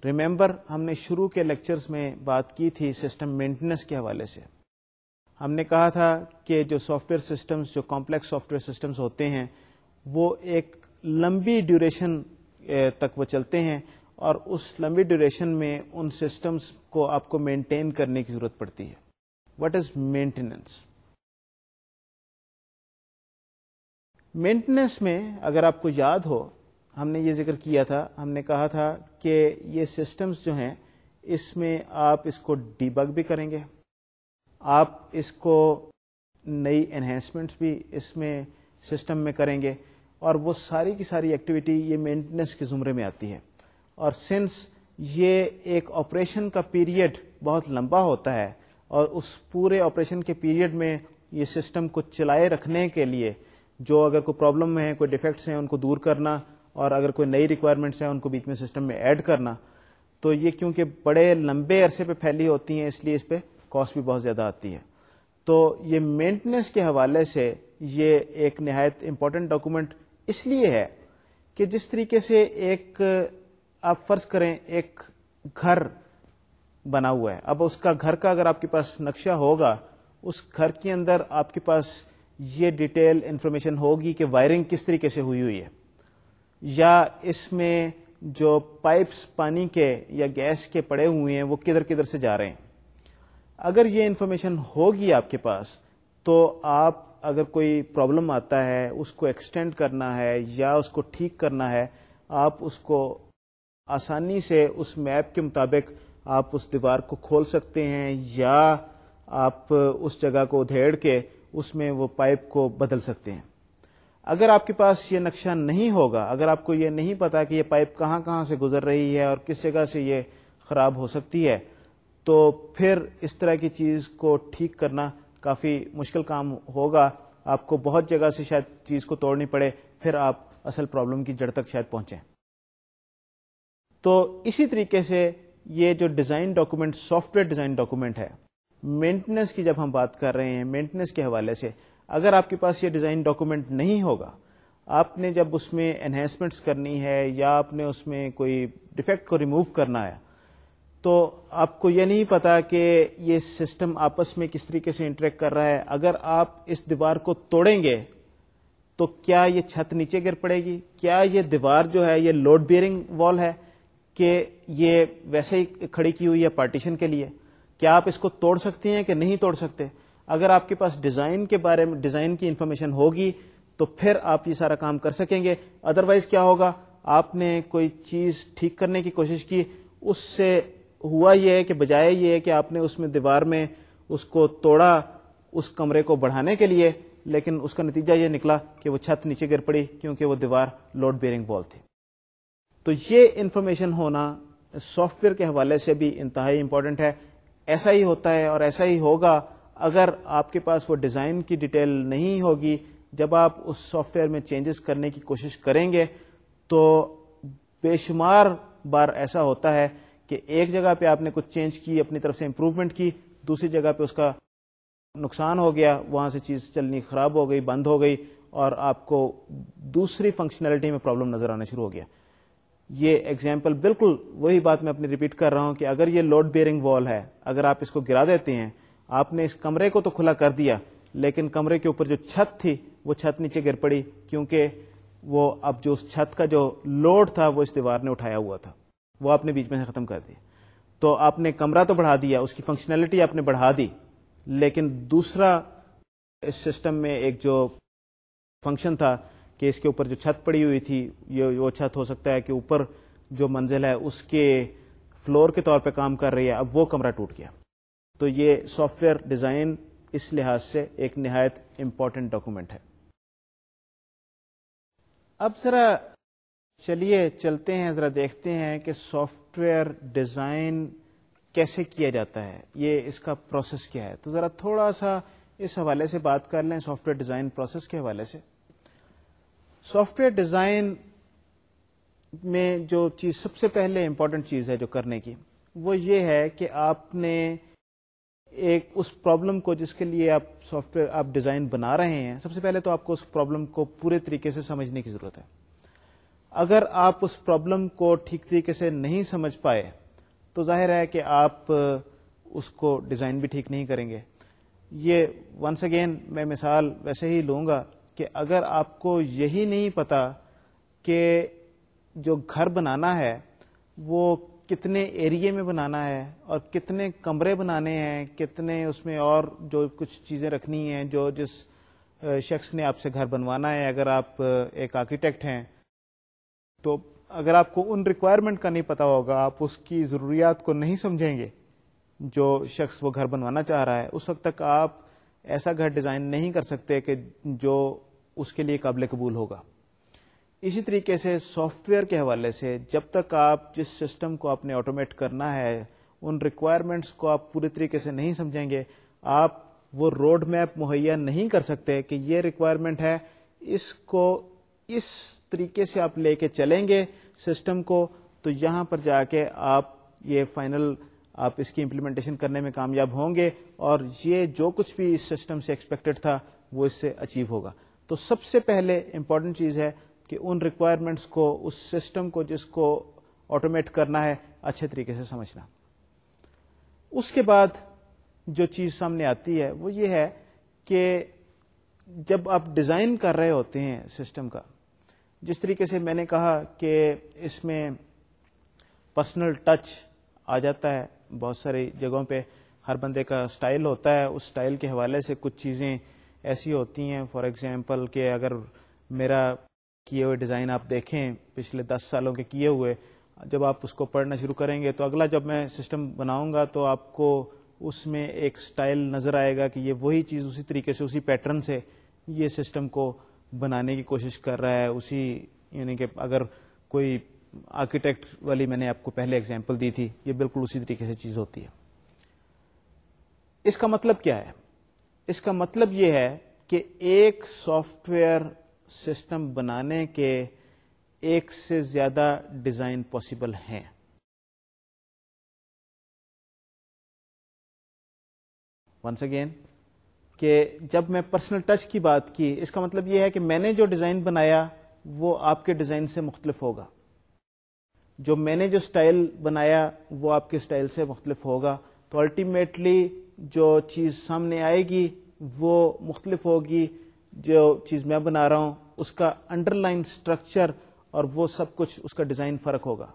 ریممبر ہم نے شروع کے لیکچرز میں بات کی تھی سسٹم مینٹیننس کے حوالے سے. ہم نے کہا تھا کہ جو سافٹ ویئر سسٹمز، جو کمپلیکس سافٹ ویئر سسٹمز ہوتے ہیں وہ ایک لمبی ڈیوریشن تک وہ چلتے ہیں، اور اس لمبی ڈیوریشن میں ان سسٹمز کو آپ کو مینٹین کرنے کی ضرورت پڑتی ہے. What is maintenance? مینٹیننس میں اگر آپ کو یاد ہو، ہم نے یہ ذکر کیا تھا، ہم نے کہا تھا کہ یہ سسٹمز جو ہیں اس میں آپ اس کو ڈیبگ بھی کریں گے، آپ اس کو نئی انہینسمنٹس بھی اس میں سسٹم میں کریں گے، اور وہ ساری کی ساری ایکٹیویٹی یہ مینٹیننس کے زمرے میں آتی ہے. اور سنس یہ ایک آپریشن کا پیریڈ بہت لمبا ہوتا ہے، اور اس پورے آپریشن کے پیریڈ میں یہ سسٹم کو چلائے رکھنے کے لیے جو اگر کوئی پرابلم ہے، کوئی ڈیفیکٹس ہیں، ان کو دور کرنا، اور اگر کوئی نئی ریکوائرمنٹس ہیں ان کو بیچ میں سسٹم میں ایڈ کرنا، تو یہ کیونکہ بڑے لمبے عرصے پہ پھیلی ہوتی ہیں اس لیے اس پہ کاسٹ بھی بہت زیادہ آتی ہے. تو یہ مینٹیننس کے حوالے سے یہ ایک نہایت امپورٹنٹ ڈاکومنٹ اس لیے ہے کہ جس طریقے سے ایک آپ فرض کریں ایک گھر بنا ہوا ہے، اب اس کا گھر کا اگر آپ کے پاس نقشہ ہوگا، اس گھر کے اندر آپ کے پاس یہ ڈیٹیل انفارمیشن ہوگی کہ وائرنگ کس طریقے سے ہوئی ہے، یا اس میں جو پائپس پانی کے یا گیس کے پڑے ہوئے ہیں وہ کدھر کدھر سے جا رہے ہیں. اگر یہ انفارمیشن ہوگی آپ کے پاس تو آپ اگر کوئی پرابلم آتا ہے، اس کو ایکسٹینڈ کرنا ہے یا اس کو ٹھیک کرنا ہے، آپ اس کو آسانی سے اس میپ کے مطابق آپ اس دیوار کو کھول سکتے ہیں، یا آپ اس جگہ کو ادھیڑ کے اس میں وہ پائپ کو بدل سکتے ہیں. اگر آپ کے پاس یہ نقشہ نہیں ہوگا، اگر آپ کو یہ نہیں پتا کہ یہ پائپ کہاں کہاں سے گزر رہی ہے اور کس جگہ سے یہ خراب ہو سکتی ہے، تو پھر اس طرح کی چیز کو ٹھیک کرنا کافی مشکل کام ہوگا. آپ کو بہت جگہ سے شاید چیز کو توڑنی پڑے، پھر آپ اصل پرابلم کی جڑ تک شاید پہنچیں. تو اسی طریقے سے یہ جو design document, soft where design document ہے، مینٹیننس کی جب ہم بات کر رہے ہیں، مینٹیننس کے حوالے سے اگر آپ کے پاس یہ ڈیزائن ڈاکومنٹ نہیں ہوگا، آپ نے جب اس میں انہینسمنٹس کرنی ہے یا آپ نے اس میں کوئی ڈیفیکٹ کو ریموو کرنا ہے، تو آپ کو یہ نہیں پتا کہ یہ سسٹم آپس میں کس طریقے سے انٹریکٹ کر رہا ہے. اگر آپ اس دیوار کو توڑیں گے تو کیا یہ چھت نیچے گر پڑے گی؟ کیا یہ دیوار جو ہے یہ لوڈ بیئرنگ وال ہے کہ یہ ویسے ہی کھڑی کی ہوئی ہے پارٹیشن کے لیے؟ کیا آپ اس کو توڑ سکتے ہیں کہ نہیں توڑ سکتے؟ اگر آپ کے پاس ڈیزائن کے بارے میں، ڈیزائن کی انفارمیشن ہوگی تو پھر آپ یہ سارا کام کر سکیں گے. ادروائز کیا ہوگا، آپ نے کوئی چیز ٹھیک کرنے کی کوشش کی، اس سے ہوا یہ ہے کہ بجائے یہ ہے کہ آپ نے اس میں دیوار میں اس کو توڑا اس کمرے کو بڑھانے کے لیے، لیکن اس کا نتیجہ یہ نکلا کہ وہ چھت نیچے گر پڑی کیونکہ وہ دیوار لوڈ بیئرنگ وال تھی. تو یہ انفارمیشن ہونا سافٹ ویئر کے حوالے سے بھی انتہائی امپورٹنٹ ہے. ایسا ہی ہوتا ہے اور ایسا ہی ہوگا اگر آپ کے پاس وہ ڈیزائن کی ڈیٹیل نہیں ہوگی. جب آپ اس سافٹ ویئر میں چینجز کرنے کی کوشش کریں گے تو بے شمار بار ایسا ہوتا ہے کہ ایک جگہ پہ آپ نے کچھ چینج کی، اپنی طرف سے امپروومنٹ کی، دوسری جگہ پہ اس کا نقصان ہو گیا، وہاں سے چیز چلنی خراب ہو گئی، بند ہو گئی، اور آپ کو دوسری فنکشنلٹی میں پرابلم نظر آنا شروع ہو گیا. یہ ایگزامپل بالکل وہی بات میں اپنی ریپیٹ کر رہا ہوں کہ اگر یہ لوڈ بیئرنگ وال ہے، اگر آپ اس کو گرا دیتے ہیں، آپ نے اس کمرے کو تو کھلا کر دیا لیکن کمرے کے اوپر جو چھت تھی وہ چھت نیچے گر پڑی کیونکہ وہ اب جو اس چھت کا جو لوڈ تھا وہ اس دیوار نے اٹھایا ہوا تھا، وہ آپ نے بیچ میں سے ختم کر دیا. تو آپ نے کمرہ تو بڑھا دیا، اس کی فنکشنلٹی آپ نے بڑھا دی، لیکن دوسرا اس سسٹم میں ایک جو فنکشن تھا کہ اس کے اوپر جو چھت پڑی ہوئی تھی، وہ چھت ہو سکتا ہے کہ اوپر جو منزل ہے اس کے فلور کے طور پہ کام کر رہی ہے، اب وہ کمرہ ٹوٹ گیا. تو یہ سافٹ ویئر ڈیزائن اس لحاظ سے ایک نہایت امپورٹنٹ ڈاکومنٹ ہے. اب ذرا چلیے چلتے ہیں، ذرا دیکھتے ہیں کہ سافٹ ویئر ڈیزائن کیسے کیا جاتا ہے، یہ اس کا پروسیس کیا ہے. تو ذرا تھوڑا سا اس حوالے سے بات کر لیں سافٹ ویئر ڈیزائن پروسیس کے حوالے سے. سافٹ ویئر ڈیزائن میں جو چیز سب سے پہلے امپورٹنٹ چیز ہے جو کرنے کی، وہ یہ ہے کہ آپ نے ایک اس پرابلم کو جس کے لیے آپ سافٹ ویئر آپ ڈیزائن بنا رہے ہیں، سب سے پہلے تو آپ کو اس پرابلم کو پورے طریقے سے سمجھنے کی ضرورت ہے. اگر آپ اس پرابلم کو ٹھیک طریقے سے نہیں سمجھ پائے تو ظاہر ہے کہ آپ اس کو ڈیزائن بھی ٹھیک نہیں کریں گے. یہ ونس اگین میں مثال ویسے ہی لوں گا کہ اگر آپ کو یہی نہیں پتا کہ جو گھر بنانا ہے وہ کتنے ایریے میں بنانا ہے اور کتنے کمرے بنانے ہیں، کتنے اس میں اور جو کچھ چیزیں رکھنی ہیں، جو جس شخص نے آپ سے گھر بنوانا ہے، اگر آپ ایک آرکیٹیکٹ ہیں تو اگر آپ کو ان ریکوائرمنٹ کا نہیں پتا ہوگا، آپ اس کی ضروریات کو نہیں سمجھیں گے جو شخص وہ گھر بنوانا چاہ رہا ہے، اس وقت تک آپ ایسا گھر ڈیزائن نہیں کر سکتے کہ جو اس کے لیے قابل قبول ہوگا. اسی طریقے سے سافٹ ویئر کے حوالے سے جب تک آپ جس سسٹم کو آپ نے آٹومیٹ کرنا ہے ان ریکوائرمنٹس کو آپ پوری طریقے سے نہیں سمجھیں گے، آپ وہ روڈ میپ مہیا نہیں کر سکتے کہ یہ ریکوائرمنٹ ہے، اس کو اس طریقے سے آپ لے کے چلیں گے سسٹم کو، تو یہاں پر جا کے آپ یہ فائنل آپ اس کی امپلیمنٹیشن کرنے میں کامیاب ہوں گے اور یہ جو کچھ بھی اس سسٹم سے ایکسپیکٹڈ تھا وہ اس سے اچیو ہوگا. تو سب سے پہلے امپورٹنٹ چیز ہے کہ ان ریکوائرمنٹس کو، اس سسٹم کو جس کو آٹومیٹ کرنا ہے، اچھے طریقے سے سمجھنا. اس کے بعد جو چیز سامنے آتی ہے وہ یہ ہے کہ جب آپ ڈیزائن کر رہے ہوتے ہیں سسٹم کا، جس طریقے سے میں نے کہا کہ اس میں پرسنل ٹچ آ جاتا ہے، بہت ساری جگہوں پہ ہر بندے کا سٹائل ہوتا ہے، اس سٹائل کے حوالے سے کچھ چیزیں ایسی ہوتی ہیں، فار ایگزامپل کہ اگر میرا کیے ہوئے ڈیزائن آپ دیکھیں پچھلے 10 سالوں کے کیے ہوئے، جب آپ اس کو پڑھنا شروع کریں گے تو اگلا جب میں سسٹم بناؤں گا تو آپ کو اس میں ایک سٹائل نظر آئے گا کہ یہ وہی چیز اسی طریقے سے، اسی پیٹرن سے یہ سسٹم کو بنانے کی کوشش کر رہا ہے. اسی یعنی کہ اگر کوئی آرکیٹیکٹ والی میں نے آپ کو پہلے اگزامپل دی تھی، یہ بالکل اسی طریقے سے چیز ہوتی ہے. اس کا مطلب کیا ہے؟ اس کا مطلب یہ ہے کہ ایک سافٹ ویئر سسٹم بنانے کے ایک سے زیادہ ڈیزائن پاسبل ہیں. ونس اگین کہ جب میں پرسنل ٹچ کی بات کی، اس کا مطلب یہ ہے کہ میں نے جو ڈیزائن بنایا وہ آپ کے ڈیزائن سے مختلف ہوگا، جو میں نے جو سٹائل بنایا وہ آپ کے سٹائل سے مختلف ہوگا. تو الٹیمیٹلی جو چیز سامنے آئے گی وہ مختلف ہوگی. جو چیز میں بنا رہا ہوں اس کا انڈر لائن اسٹرکچر اور وہ سب کچھ، اس کا ڈیزائن فرق ہوگا.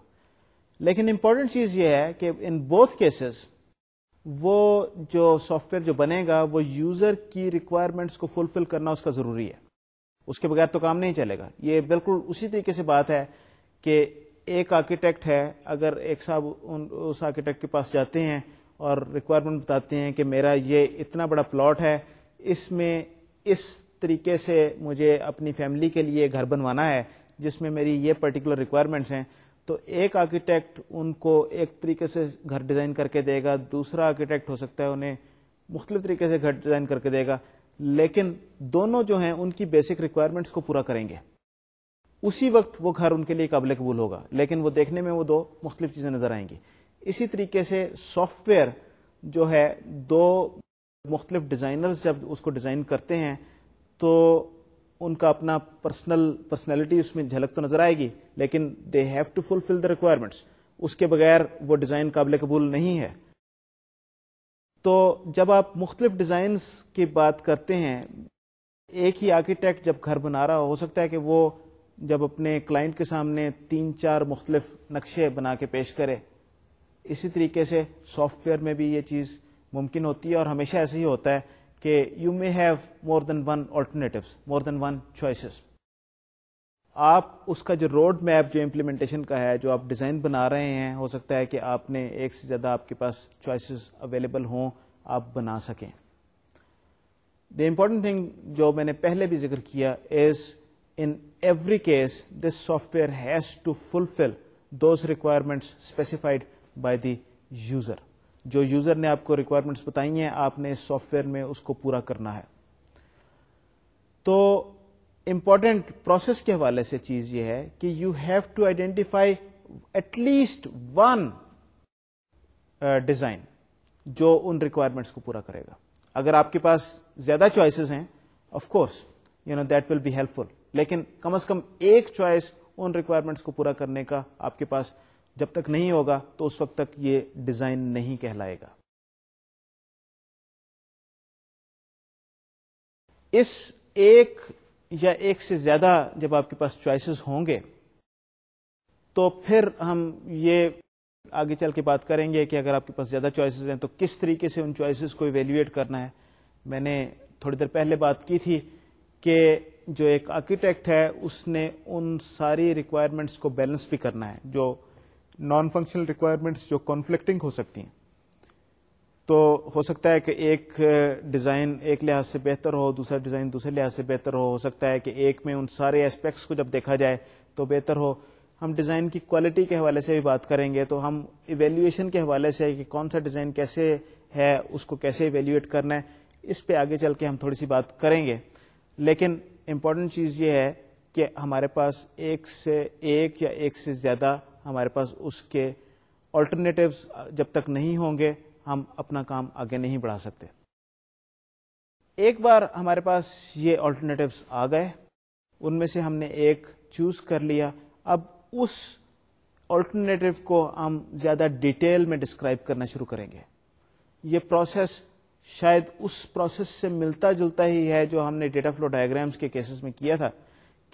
لیکن امپورٹنٹ چیز یہ ہے کہ ان بوتھ کیسز وہ جو سافٹ ویئر جو بنے گا وہ یوزر کی ریکوائرمنٹس کو فلفل کرنا اس کا ضروری ہے، اس کے بغیر تو کام نہیں چلے گا. یہ بالکل اسی طریقے سے بات ہے کہ ایک آرکیٹیکٹ ہے، اگر ایک صاحب اس آرکیٹیکٹ کے پاس جاتے ہیں اور ریکوائرمنٹ بتاتے ہیں کہ میرا یہ اتنا بڑا پلاٹ ہے، اس میں اس طریقے سے مجھے اپنی فیملی کے لیے گھر بنوانا ہے جس میں میری یہ پرٹیکولر ریکوائرمنٹس ہیں، تو ایک آرکیٹیکٹ ان کو ایک طریقے سے گھر ڈیزائن کر کے دے گا، دوسرا آرکیٹیکٹ ہو سکتا ہے انہیں مختلف طریقے سے گھر ڈیزائن کر کے دے گا، لیکن دونوں جو ہیں ان کی بیسک ریکوائرمنٹس کو پورا کریں گے. اسی وقت وہ گھر ان کے لیے قابل قبول ہوگا، لیکن وہ دیکھنے میں وہ دو مختلف چیزیں نظر آئیں گی. اسی طریقے سے سافٹ ویئر جو ہے، دو مختلف ڈیزائنرز جب اس کو ڈیزائن کرتے ہیں تو ان کا اپنا پرسنالٹی اس میں جھلک تو نظر آئے گی، لیکن they have to fulfil the requirements. اس کے بغیر وہ ڈیزائن قابل قبول نہیں ہے. تو جب آپ مختلف ڈیزائنز کی بات کرتے ہیں، ایک ہی آرکیٹیکٹ جب گھر بنا رہا ہو سکتا ہے کہ وہ جب اپنے کلائنٹ کے سامنے 3-4 مختلف نقشے بنا کے پیش کرے. اسی طریقے سے سافٹ ویئر میں بھی یہ چیز ممکن ہوتی ہے اور ہمیشہ ایسے ہی ہوتا ہے کہ you may have more than one alternatives, more than one choices. آپ اس کا جو روڈ میپ جو امپلیمنٹیشن کا ہے، جو آپ ڈیزائن بنا رہے ہیں، ہو سکتا ہے کہ آپ نے ایک سے زیادہ آپ کے پاس چوائسز اویلیبل ہوں، آپ بنا سکیں. The important thing جو میں نے پہلے بھی ذکر کیا is in every case this software has to fulfill those requirements specified by the user. جو یوزر نے آپ کو ریکوائرمنٹس بتائی ہیں، آپ نے اس سافٹ ویئر میں اس کو پورا کرنا ہے. تو امپورٹنٹ پروسیس کے حوالے سے چیز یہ ہے کہ you have to identify at least one design جو ان ریکوائرمنٹس کو پورا کرے گا. اگر آپ کے پاس زیادہ چوائسیز ہیں، of course that will be helpful, لیکن کم از کم ایک چوائس ان ریکوائرمنٹس کو پورا کرنے کا آپ کے پاس جب تک نہیں ہوگا تو اس وقت تک یہ ڈیزائن نہیں کہلائے گا. اس ایک یا ایک سے زیادہ جب آپ کے پاس چوائسیز ہوں گے تو پھر ہم یہ آگے چل کے بات کریں گے کہ اگر آپ کے پاس زیادہ چوائسیز ہیں تو کس طریقے سے ان چوائسیز کو ایویلیویٹ کرنا ہے. میں نے تھوڑی دیر پہلے بات کی تھی کہ جو ایک آرکیٹیکٹ ہے اس نے ان ساری ریکوائرمنٹس کو بیلنس بھی کرنا ہے, جو نان فنکشنل ریکوائرمنٹس جو کانفلکٹنگ ہو سکتی ہیں. تو ہو سکتا ہے کہ ایک ڈیزائن ایک لحاظ سے بہتر ہو, دوسرا ڈیزائن دوسرے لحاظ سے بہتر ہو سکتا ہے کہ ایک میں ان سارے ایسپیکٹس کو جب دیکھا جائے تو بہتر ہو. ہم ڈیزائن کی کوالٹی کے حوالے سے بھی بات کریں گے, تو ہم ایویلیویشن کے حوالے سے کہ کون سا ڈیزائن کیسے ہے اس کو کیسے ایویلیویٹ کرنا ہے اس پہ آگے چل کے ہم تھوڑی سی بات کریں گے. لیکن امپورٹنٹ چیز یہ ہے کہ ہمارے پاس ایک سے ایک یا ایک سے زیادہ ہمارے پاس اس کے آلٹرنیٹیوز جب تک نہیں ہوں گے ہم اپنا کام آگے نہیں بڑھا سکتے. ایک بار ہمارے پاس یہ آلٹرنیٹیوز آ گئے, ان میں سے ہم نے ایک چوز کر لیا, اب اس آلٹرنیٹیو کو ہم زیادہ ڈیٹیل میں ڈسکرائب کرنا شروع کریں گے. یہ پروسیس شاید اس پروسیس سے ملتا جلتا ہی ہے جو ہم نے ڈیٹا فلو ڈائیگرامس کے کیسز میں کیا تھا,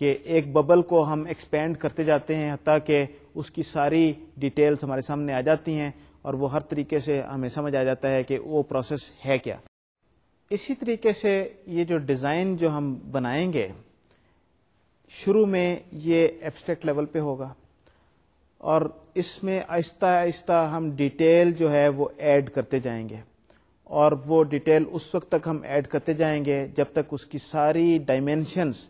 کہ ایک ببل کو ہم ایکسپینڈ کرتے جاتے ہیں حتیٰ کہ اس کی ساری ڈیٹیلز ہمارے سامنے آ جاتی ہیں اور وہ ہر طریقے سے ہمیں سمجھ آ جاتا ہے کہ وہ پروسیس ہے کیا. اسی طریقے سے یہ جو ڈیزائن جو ہم بنائیں گے شروع میں یہ ایبسٹریکٹ لیول پہ ہوگا اور اس میں آہستہ آہستہ ہم ڈیٹیل جو ہے وہ ایڈ کرتے جائیں گے, اور وہ ڈیٹیل اس وقت تک ہم ایڈ کرتے جائیں گے جب تک اس کی ساری ڈائمینشنز,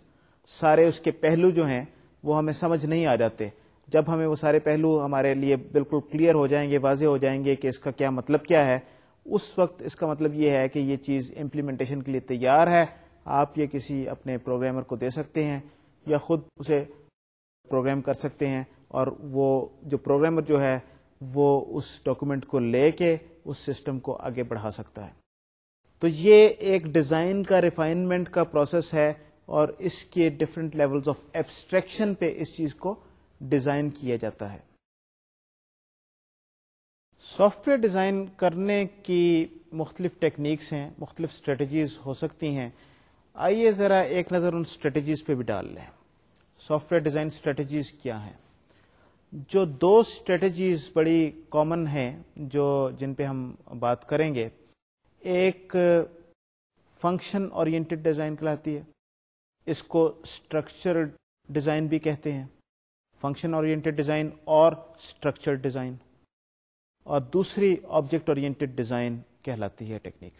سارے اس کے پہلو جو ہیں وہ ہمیں سمجھ نہیں آ جاتے. جب ہمیں وہ سارے پہلو ہمارے لیے بالکل کلیئر ہو جائیں گے, واضح ہو جائیں گے کہ اس کا کیا مطلب کیا ہے, اس وقت اس کا مطلب یہ ہے کہ یہ چیز امپلیمنٹیشن کے لیے تیار ہے. آپ یہ کسی اپنے پروگرامر کو دے سکتے ہیں یا خود اسے پروگرام کر سکتے ہیں, اور وہ جو پروگرامر جو ہے وہ اس ڈاکومنٹ کو لے کے اس سسٹم کو آگے بڑھا سکتا ہے. تو یہ ایک ڈیزائن کا ریفائنمنٹ کا پروسیس ہے, اور اس کے ڈفرینٹ لیولز آف ایبسٹریکشن پہ اس چیز کو ڈیزائن کیا جاتا ہے. سافٹ ویئر ڈیزائن کرنے کی مختلف ٹیکنیکس ہیں, مختلف اسٹریٹجیز ہو سکتی ہیں. آئیے ذرا ایک نظر ان اسٹریٹجیز پہ بھی ڈال لیں. سافٹ ویئر ڈیزائن اسٹریٹجیز کیا ہیں؟ جو دو اسٹریٹجیز بڑی کامن ہیں جن پہ ہم بات کریں گے, ایک فنکشن اورینٹڈ ڈیزائن کہلاتی ہے, اس کو اسٹرکچرڈ ڈیزائن بھی کہتے ہیں, فنکشن اورینٹڈ ڈیزائن اور اسٹرکچرڈ ڈیزائن, اور دوسری آبجیکٹ اورینٹڈ ڈیزائن کہلاتی ہے ٹیکنیک.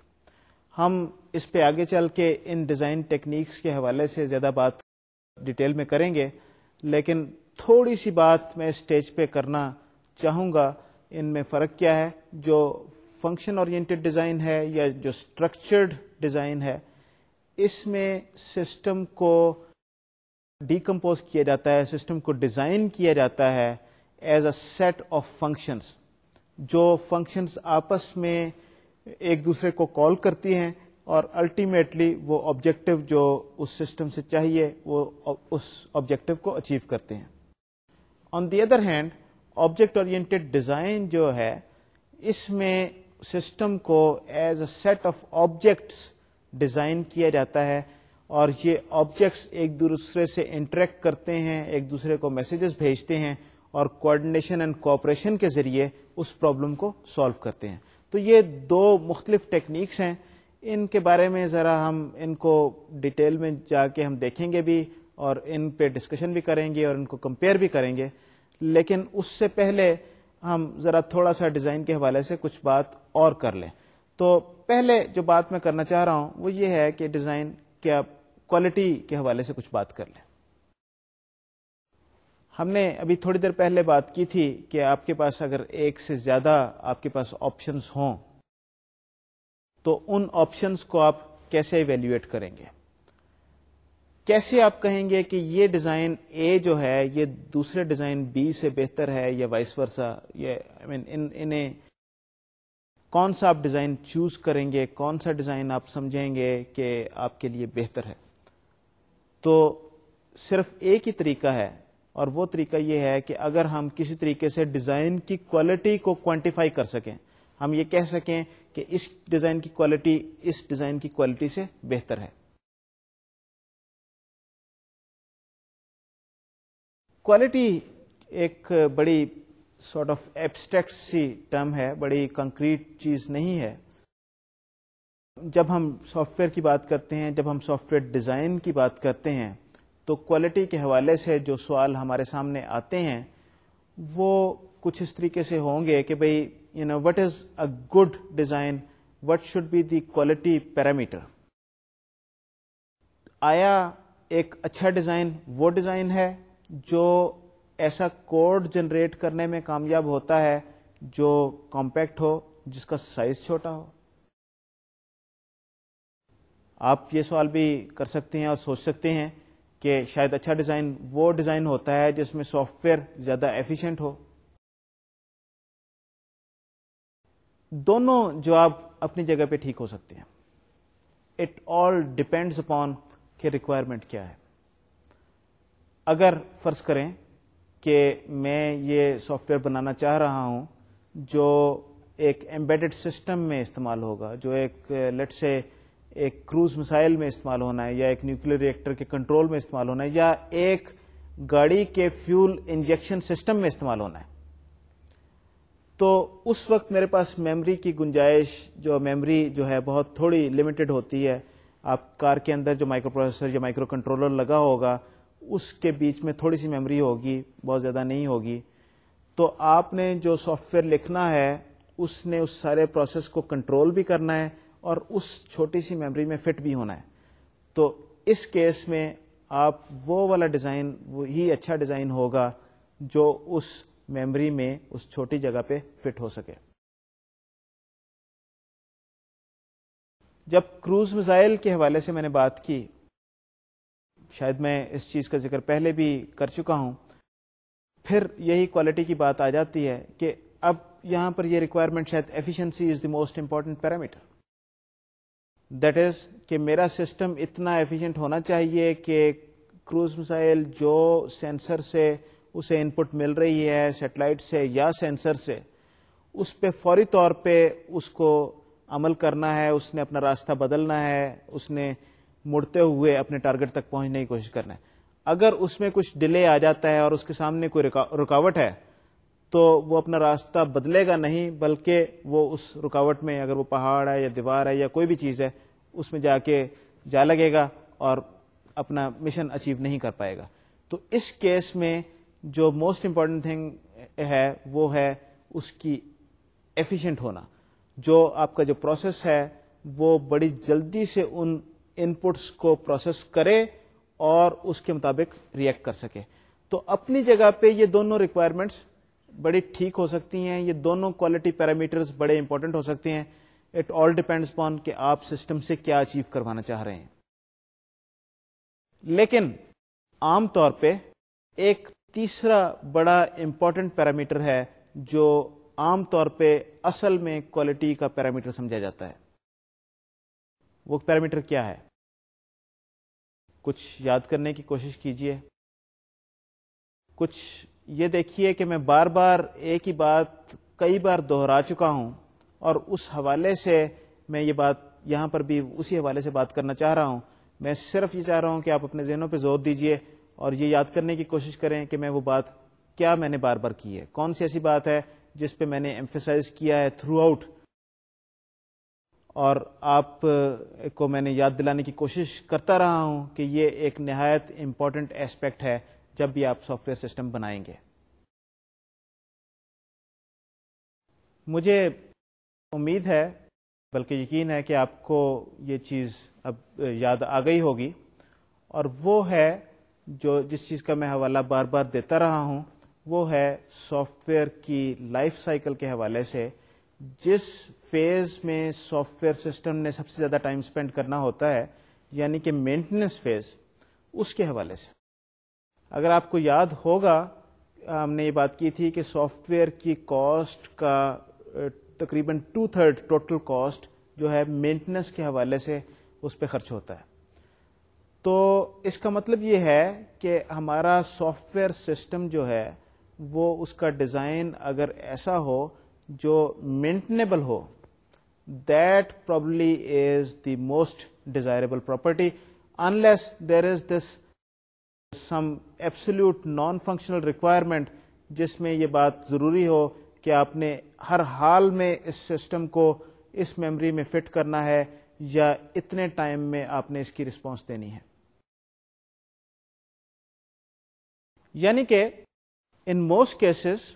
ہم اس پہ آگے چل کے ان ڈیزائن ٹیکنیکس کے حوالے سے زیادہ بات ڈیٹیل میں کریں گے, لیکن تھوڑی سی بات میں اسٹیج پہ کرنا چاہوں گا. ان میں فرق کیا ہے؟ جو فنکشن اورینٹڈ ڈیزائن ہے یا جو اسٹرکچرڈ ڈیزائن ہے, اس میں سسٹم کو ڈیکمپوز کیا جاتا ہے, سسٹم کو ڈیزائن کیا جاتا ہے as a set of functions. جو فنکشنز آپس میں ایک دوسرے کو کال کرتی ہیں اور الٹیمیٹلی وہ آبجیکٹو جو اس سسٹم سے چاہیے وہ اس آبجیکٹو کو اچیو کرتے ہیں. On the other hand object oriented design جو ہے اس میں سسٹم کو as a set of objects design کیا جاتا ہے, اور یہ آبجیکٹس ایک دوسرے سے انٹریکٹ کرتے ہیں, ایک دوسرے کو میسیجز بھیجتے ہیں اور کوآرڈینیشن اینڈ کوآپریشن کے ذریعے اس پرابلم کو سالو کرتے ہیں. تو یہ دو مختلف ٹیکنیکس ہیں, ان کے بارے میں ذرا ہم ان کو ڈیٹیل میں جا کے ہم دیکھیں گے بھی, اور ان پہ ڈسکشن بھی کریں گے اور ان کو کمپیئر بھی کریں گے. لیکن اس سے پہلے ہم ذرا تھوڑا سا ڈیزائن کے حوالے سے کچھ بات اور کر لیں. تو پہلے جو بات میں کرنا چاہ رہا ہوں وہ یہ ہے کہ ڈیزائن کیا کوالٹی کے حوالے سے کچھ بات کر لیں. ہم نے ابھی تھوڑی دیر پہلے بات کی تھی کہ آپ کے پاس اگر ایک سے زیادہ آپ کے پاس آپشنز ہوں تو ان آپشنز کو آپ کیسے ایویلیویٹ کریں گے؟ کیسے آپ کہیں گے کہ یہ ڈیزائن اے جو ہے یہ دوسرے ڈیزائن بی سے بہتر ہے یا وائس ورسا؟ انہیں کون سا آپ ڈیزائن چوز کریں گے, کون سا ڈیزائن آپ سمجھیں گے کہ آپ کے لیے بہتر ہے؟ تو صرف ایک ہی طریقہ ہے, اور وہ طریقہ یہ ہے کہ اگر ہم کسی طریقے سے ڈیزائن کی کوالٹی کو کوانٹیفائی کر سکیں, ہم یہ کہہ سکیں کہ اس ڈیزائن کی کوالٹی اس ڈیزائن کی کوالٹی سے بہتر ہے. کوالٹی ایک بڑی سارٹ آف ایبسٹریکٹ سی ٹرم ہے, بڑی کنکریٹ چیز نہیں ہے. جب ہم سافٹ ویئر کی بات کرتے ہیں, جب ہم سافٹ ویئر ڈیزائن کی بات کرتے ہیں, تو کوالٹی کے حوالے سے جو سوال ہمارے سامنے آتے ہیں وہ کچھ اس طریقے سے ہوں گے کہ بھئی what is a good design, what should be the quality parameter. آیا ایک اچھا ڈیزائن وہ ڈیزائن ہے جو ایسا کوڈ جنریٹ کرنے میں کامیاب ہوتا ہے جو کمپیکٹ ہو, جس کا سائز چھوٹا ہو؟ آپ یہ سوال بھی کر سکتے ہیں اور سوچ سکتے ہیں کہ شاید اچھا ڈیزائن وہ ڈیزائن ہوتا ہے جس میں سافٹ ویئر زیادہ ایفیشینٹ ہو. دونوں جواب اپنی جگہ پہ ٹھیک ہو سکتے ہیں. اٹ آل ڈپینڈز اپون کہ ریکوائرمنٹ کیا ہے. اگر فرض کریں کہ میں یہ سافٹ ویئر بنانا چاہ رہا ہوں جو ایک ایمبیڈڈ سسٹم میں استعمال ہوگا, جو ایک لیٹ سے ایک کروز میسائل میں استعمال ہونا ہے, یا ایک نیوکلیر ری ایکٹر کے کنٹرول میں استعمال ہونا ہے, یا ایک گاڑی کے فیول انجیکشن سسٹم میں استعمال ہونا ہے, تو اس وقت میرے پاس میموری کی گنجائش, جو میموری جو ہے بہت تھوڑی لمیٹڈ ہوتی ہے. آپ کار کے اندر جو مائکرو پروسیسر یا مائکرو کنٹرولر لگا ہوگا اس کے بیچ میں تھوڑی سی میموری ہوگی, بہت زیادہ نہیں ہوگی. تو آپ نے جو سافٹ ویئر لکھنا ہے اس نے اس سارے پروسیس کو کنٹرول بھی کرنا ہے اور اس چھوٹی سی میموری میں فٹ بھی ہونا ہے. تو اس کیس میں آپ وہ والا ڈیزائن, وہی اچھا ڈیزائن ہوگا جو اس میموری میں اس چھوٹی جگہ پہ فٹ ہو سکے. جب کروز میزائل کے حوالے سے میں نے بات کی, شاید میں اس چیز کا ذکر پہلے بھی کر چکا ہوں, پھر یہی کوالٹی کی بات آ جاتی ہے کہ اب یہاں پر یہ ریکوائرمنٹ شاید efficiency is the most important parameter. That is کہ میرا سسٹم اتنا ایفیشینٹ ہونا چاہیے کہ کروز میزائل جو سینسر سے اسے ان پٹ مل رہی ہے, سیٹلائٹ سے یا سینسر سے, اس پہ فوری طور پہ اس کو عمل کرنا ہے, اس نے اپنا راستہ بدلنا ہے, اس نے مڑتے ہوئے اپنے ٹارگٹ تک پہنچنے کی کوشش کرنا ہے. اگر اس میں کچھ ڈیلے آ جاتا ہے اور اس کے سامنے کوئی رکاوٹ ہے تو وہ اپنا راستہ بدلے گا نہیں, بلکہ وہ اس رکاوٹ میں, اگر وہ پہاڑ ہے یا دیوار ہے یا کوئی بھی چیز ہے, اس میں جا لگے گا اور اپنا مشن اچیو نہیں کر پائے گا. تو اس کیس میں جو موسٹ امپورٹنٹ تھنگ ہے وہ ہے اس کی ایفیشینٹ ہونا. جو آپ کا جو پروسیس ہے وہ بڑی جلدی سے ان ان پٹس کو پروسیس کرے اور اس کے مطابق ریئیکٹ کر سکے. تو اپنی جگہ پہ یہ دونوں ریکوائرمنٹس بڑی ٹھیک ہو سکتی ہیں, یہ دونوں کوالٹی پیرامیٹرز بڑے امپورٹنٹ ہو سکتے ہیں. اٹ آل ڈیپینڈز اپون کہ آپ سسٹم سے کیا اچیو کروانا چاہ رہے ہیں. لیکن عام طور پہ ایک تیسرا بڑا امپورٹنٹ پیرامیٹر ہے جو عام طور پہ اصل میں کوالٹی کا پیرامیٹر سمجھا جاتا ہے. وہ پیرامیٹر کیا ہے؟ کچھ یاد کرنے کی کوشش کیجئے. کچھ یہ دیکھیے کہ میں بار بار ایک ہی بات کئی بار دہرا چکا ہوں, اور اس حوالے سے میں یہ بات یہاں پر بھی اسی حوالے سے بات کرنا چاہ رہا ہوں. میں صرف یہ چاہ رہا ہوں کہ آپ اپنے ذہنوں پہ زور دیجئے اور یہ یاد کرنے کی کوشش کریں کہ میں وہ بات کیا میں نے بار بار کی ہے, کون سی ایسی بات ہے جس پہ میں نے ایمفیسائز کیا ہے تھرو آؤٹ, اور آپ کو میں نے یاد دلانے کی کوشش کرتا رہا ہوں کہ یہ ایک نہایت امپورٹنٹ ایسپیکٹ ہے جب بھی آپ سافٹ ویئر سسٹم بنائیں گے. مجھے امید ہے, بلکہ یقین ہے کہ آپ کو یہ چیز اب یاد آ گئی ہوگی, اور وہ ہے جس چیز کا میں حوالہ بار بار دیتا رہا ہوں, وہ ہے سافٹ ویئر کی لائف سائیکل کے حوالے سے. جس فیز میں سافٹ ویئر سسٹم نے سب سے زیادہ ٹائم سپینڈ کرنا ہوتا ہے, یعنی کہ مینٹیننس فیز, اس کے حوالے سے. اگر آپ کو یاد ہوگا ہم نے یہ بات کی تھی کہ سافٹ ویئر کی کاسٹ کا تقریباً 2/3 ٹوٹل کاسٹ جو ہے مینٹیننس کے حوالے سے اس پہ خرچ ہوتا ہے. تو اس کا مطلب یہ ہے کہ ہمارا سافٹ ویئر سسٹم جو ہے وہ اس کا ڈیزائن اگر ایسا ہو جو maintainable who, that probably is the most desirable property, unless there is this some absolute non functional requirement جس میں یہ بات ضروری ہو کہ آپ نے ہر حال میں اس سسٹم کو اس میموری میں فٹ کرنا ہے یا اتنے ٹائم میں آپ نے اس کی رسپانس دینی ہے. یعنی کہ ان موسٹ کیسز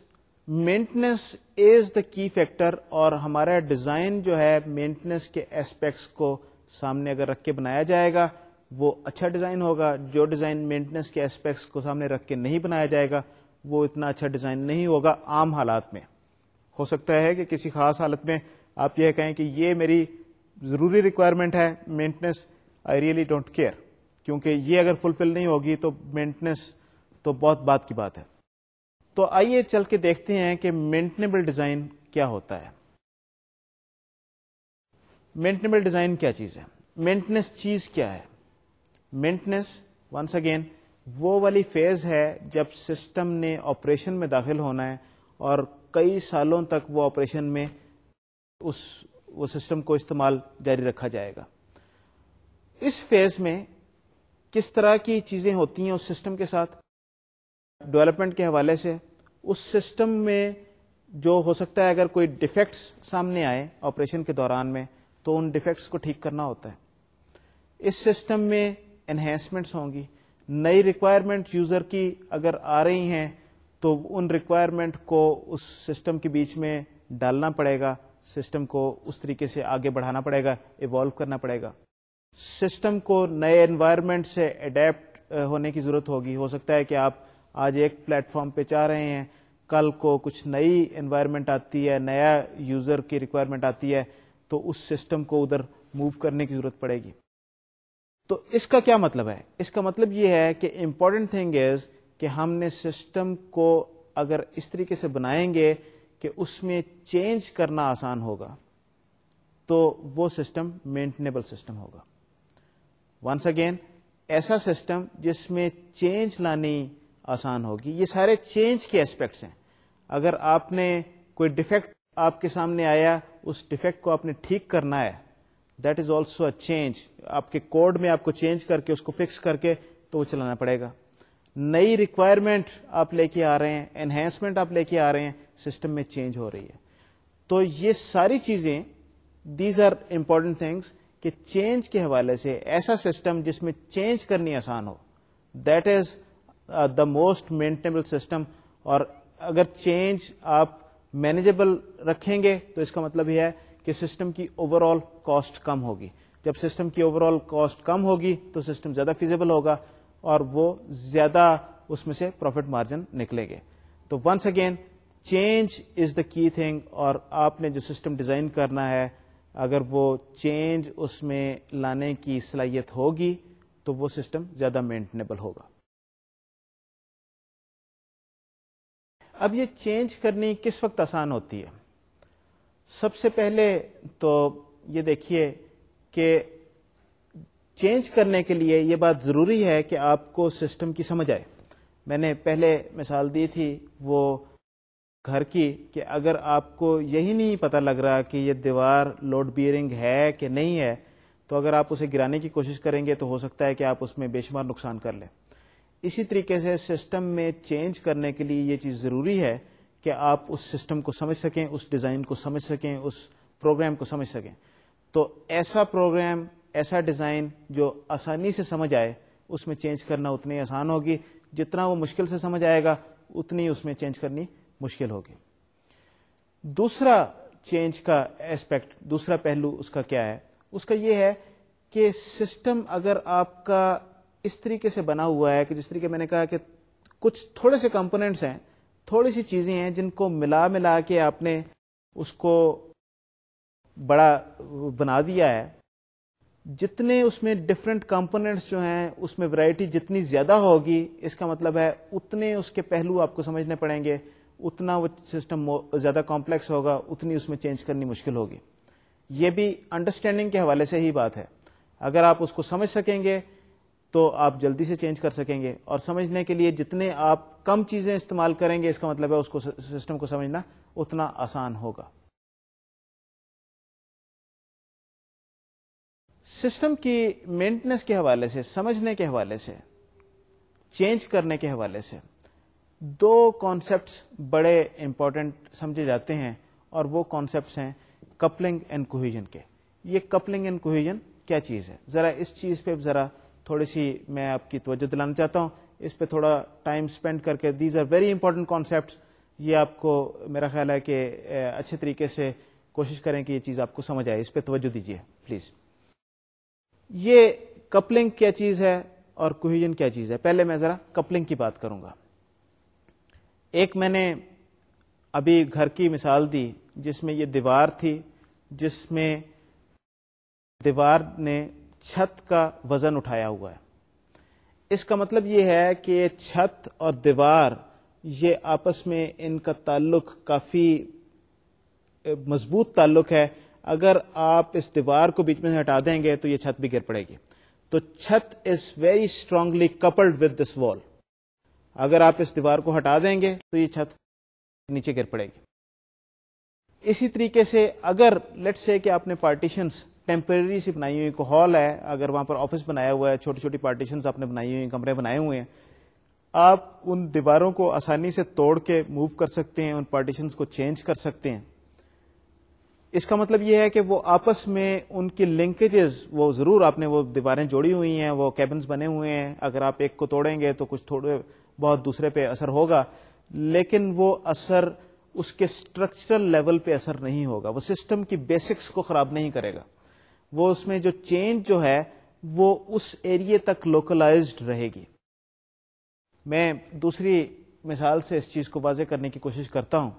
مینٹننس از دا کی فیکٹر, اور ہمارا ڈیزائن جو ہے مینٹننس کے ایسپیکٹس کو سامنے اگر رکھ کے بنایا جائے گا وہ اچھا ڈیزائن ہوگا. جو ڈیزائن مینٹننس کے ایسپیکٹس کو سامنے رکھ کے نہیں بنایا جائے گا وہ اتنا اچھا ڈیزائن نہیں ہوگا. عام حالات میں ہو سکتا ہے کہ کسی خاص حالت میں آپ یہ کہیں کہ یہ میری ضروری ریکوائرمنٹ ہے maintenance, I really don't care, کیونکہ یہ اگر فلفل نہیں ہوگی تو مینٹننس تو بہت بات کی بات ہے. تو آئیے چل کے دیکھتے ہیں کہ مینٹنیبل ڈیزائن کیا ہوتا ہے. مینٹنیبل ڈیزائن کیا چیز ہے؟ مینٹننس چیز کیا ہے؟ مینٹننس ونس اگین وہ والی فیز ہے جب سسٹم نے آپریشن میں داخل ہونا ہے اور کئی سالوں تک وہ آپریشن میں وہ سسٹم کو استعمال جاری رکھا جائے گا. اس فیز میں کس طرح کی چیزیں ہوتی ہیں اس سسٹم کے ساتھ؟ ڈیولپمنٹ کے حوالے سے اس سسٹم میں جو ہو سکتا ہے, اگر کوئی ڈیفیکٹس سامنے آئے آپریشن کے دوران میں تو ان ڈیفیکٹس کو ٹھیک کرنا ہوتا ہے. اس سسٹم میں انہینسمنٹس ہوں گی, نئی ریکوائرمنٹ یوزر کی اگر آ رہی ہیں تو ان ریکوائرمنٹ کو اس سسٹم کے بیچ میں ڈالنا پڑے گا, سسٹم کو اس طریقے سے آگے بڑھانا پڑے گا, ایوالو کرنا پڑے گا. سسٹم کو نئے انوائرمنٹ سے اڈیپٹ ہونے کی ضرورت ہوگی. ہو سکتا ہے کہ آپ آج ایک پلیٹ فارم پہ چاہ رہے ہیں, کل کو کچھ نئی انوائرمنٹ آتی ہے, نیا یوزر کی ریکوائرمنٹ آتی ہے تو اس سسٹم کو ادھر موو کرنے کی ضرورت پڑے گی. تو اس کا کیا مطلب ہے؟ اس کا مطلب یہ ہے کہ امپورٹنٹ تھنگ از کہ ہم نے سسٹم کو اگر اس طریقے سے بنائیں گے کہ اس میں چینج کرنا آسان ہوگا تو وہ سسٹم مینٹنیبل سسٹم ہوگا. ونس اگین ایسا سسٹم جس میں چینج لانی آسان ہوگی. یہ سارے چینج کے ایسپیکٹس ہیں. اگر آپ نے کوئی ڈیفیکٹ آپ کے سامنے آیا, اس ڈیفیکٹ کو آپ نے ٹھیک کرنا ہے, that is also a change. آپ کے کوڈ میں آپ کو چینج کر کے اس کو فکس کر کے تو وہ چلانا پڑے گا. نئی ریکوائرمنٹ آپ لے کے آ رہے ہیں, انہینسمنٹ آپ لے کے آ رہے ہیں, سسٹم میں چینج ہو رہی ہے. تو یہ ساری چیزیں دیز آر امپورٹنٹ تھنگس کہ چینج کے حوالے سے ایسا سسٹم جس میں چینج کرنی آسان ہو, that is the most maintainable system. اور اگر چینج آپ مینیجیبل رکھیں گے تو اس کا مطلب یہ ہے کہ سسٹم کی اوور آل کاسٹ کم ہوگی. جب سسٹم کی اوور آل کاسٹ کم ہوگی تو سسٹم زیادہ فیزیبل ہوگا اور وہ زیادہ اس میں سے پروفٹ مارجن نکلیں گے. تو ونس اگین چینج از دا کی تھنگ, اور آپ نے جو سسٹم ڈیزائن کرنا ہے اگر وہ چینج اس میں لانے کی صلاحیت ہوگی تو وہ سسٹم زیادہ مینٹنیبل ہوگا. اب یہ چینج کرنی کس وقت آسان ہوتی ہے؟ سب سے پہلے تو یہ دیکھیے کہ چینج کرنے کے لیے یہ بات ضروری ہے کہ آپ کو سسٹم کی سمجھ آئے. میں نے پہلے مثال دی تھی وہ گھر کی کہ اگر آپ کو یہی نہیں پتہ لگ رہا کہ یہ دیوار لوڈ بیئرنگ ہے کہ نہیں ہے تو اگر آپ اسے گرانے کی کوشش کریں گے تو ہو سکتا ہے کہ آپ اس میں بے شمار نقصان کر لیں. اسی طریقے سے سسٹم میں چینج کرنے کے لیے یہ چیز ضروری ہے کہ آپ اس سسٹم کو سمجھ سکیں, اس ڈیزائن کو سمجھ سکیں, اس پروگرام کو سمجھ سکیں. تو ایسا پروگرام, ایسا ڈیزائن جو آسانی سے سمجھ آئے اس میں چینج کرنا اتنی آسان ہوگی. جتنا وہ مشکل سے سمجھ آئے گا اتنی اس میں چینج کرنی مشکل ہوگی. دوسرا چینج کا ایسپیکٹ, دوسرا پہلو اس کا کیا ہے؟ اس کا یہ ہے کہ سسٹم اگر آپ کا اس طریقے سے بنا ہوا ہے کہ جس طریقے میں نے کہا کہ کچھ تھوڑے سے کمپوننٹس ہیں, تھوڑی سی چیزیں ہیں جن کو ملا کے آپ نے اس کو بڑا بنا دیا ہے. جتنے اس میں ڈفرینٹ کمپوننٹس جو ہیں اس میں ورائٹی جتنی زیادہ ہوگی اس کا مطلب ہے اتنے اس کے پہلو آپ کو سمجھنے پڑیں گے, اتنا وہ سسٹم زیادہ کمپلیکس ہوگا, اتنی اس میں چینج کرنی مشکل ہوگی. یہ بھی انڈرسٹینڈنگ کے حوالے سے ہی بات ہے. اگر آپ اس کو سمجھ سکیں گے تو آپ جلدی سے چینج کر سکیں گے, اور سمجھنے کے لیے جتنے آپ کم چیزیں استعمال کریں گے اس کا مطلب ہے اس کو سسٹم کو سمجھنا اتنا آسان ہوگا. سسٹم کی مینٹننس کے حوالے سے, سمجھنے کے حوالے سے چینج کرنے کے حوالے سے دو کانسیپٹس بڑے امپورٹنٹ سمجھے جاتے ہیں, اور وہ کانسیپٹس ہیں کپلنگ اینڈ کوہیژن کے. یہ کپلنگ اینڈ کوہیژن کیا چیز ہے, ذرا اس چیز پہ ذرا تھوڑی سی میں آپ کی توجہ دلانا چاہتا ہوں, اس پہ تھوڑا ٹائم اسپینڈ کر کے. These are very important concepts. یہ آپ کو میرا خیال ہے کہ اچھے طریقے سے کوشش کریں کہ یہ چیز آپ کو سمجھ آئے, اس پہ توجہ دیجیے پلیز. یہ کپلنگ کیا چیز ہے اور کوہیژن کیا چیز ہے, پہلے میں ذرا کپلنگ کی بات کروں گا. ایک میں نے ابھی گھر کی مثال دی جس میں یہ دیوار تھی, جس میں دیوار نے چھت کا وزن اٹھایا ہوا ہے. اس کا مطلب یہ ہے کہ چھت اور دیوار یہ آپس میں ان کا تعلق کافی مضبوط تعلق ہے. اگر آپ اس دیوار کو بیچ میں سے ہٹا دیں گے تو یہ چھت بھی گر پڑے گی. تو چھت is very strongly coupled with this وال. اگر آپ اس دیوار کو ہٹا دیں گے تو یہ چھت نیچے گر پڑے گی. اسی طریقے سے اگر لیٹس سے کہ آپ نے پارٹیشنز ٹیمپرری سی بنائی ہوئی, کوئی ہال ہے, اگر وہاں پر آفس بنایا ہوا ہے, چھوٹی چھوٹی پارٹیشنز آپ نے بنائی ہوئی, کمرے بنائے ہوئے ہیں, آپ ان دیواروں کو آسانی سے توڑ کے موو کر سکتے ہیں, ان پارٹیشنز کو چینج کر سکتے ہیں. اس کا مطلب یہ ہے کہ وہ آپس میں ان کی لنکیجز, وہ ضرور آپ نے وہ دیواریں جوڑی ہوئی ہیں, وہ کیبنز بنے ہوئے ہیں, اگر آپ ایک کو توڑیں گے تو کچھ تھوڑے بہت دوسرے پہ اثر ہوگا, لیکن وہ اثر اس کے اسٹرکچرل لیول پہ اثر نہیں ہوگا, وہ سسٹم کی بیسکس کو خراب نہیں کرے گا. وہ اس میں جو چینج جو ہے وہ اس ایریے تک لوکلائزڈ رہے گی. میں دوسری مثال سے اس چیز کو واضح کرنے کی کوشش کرتا ہوں.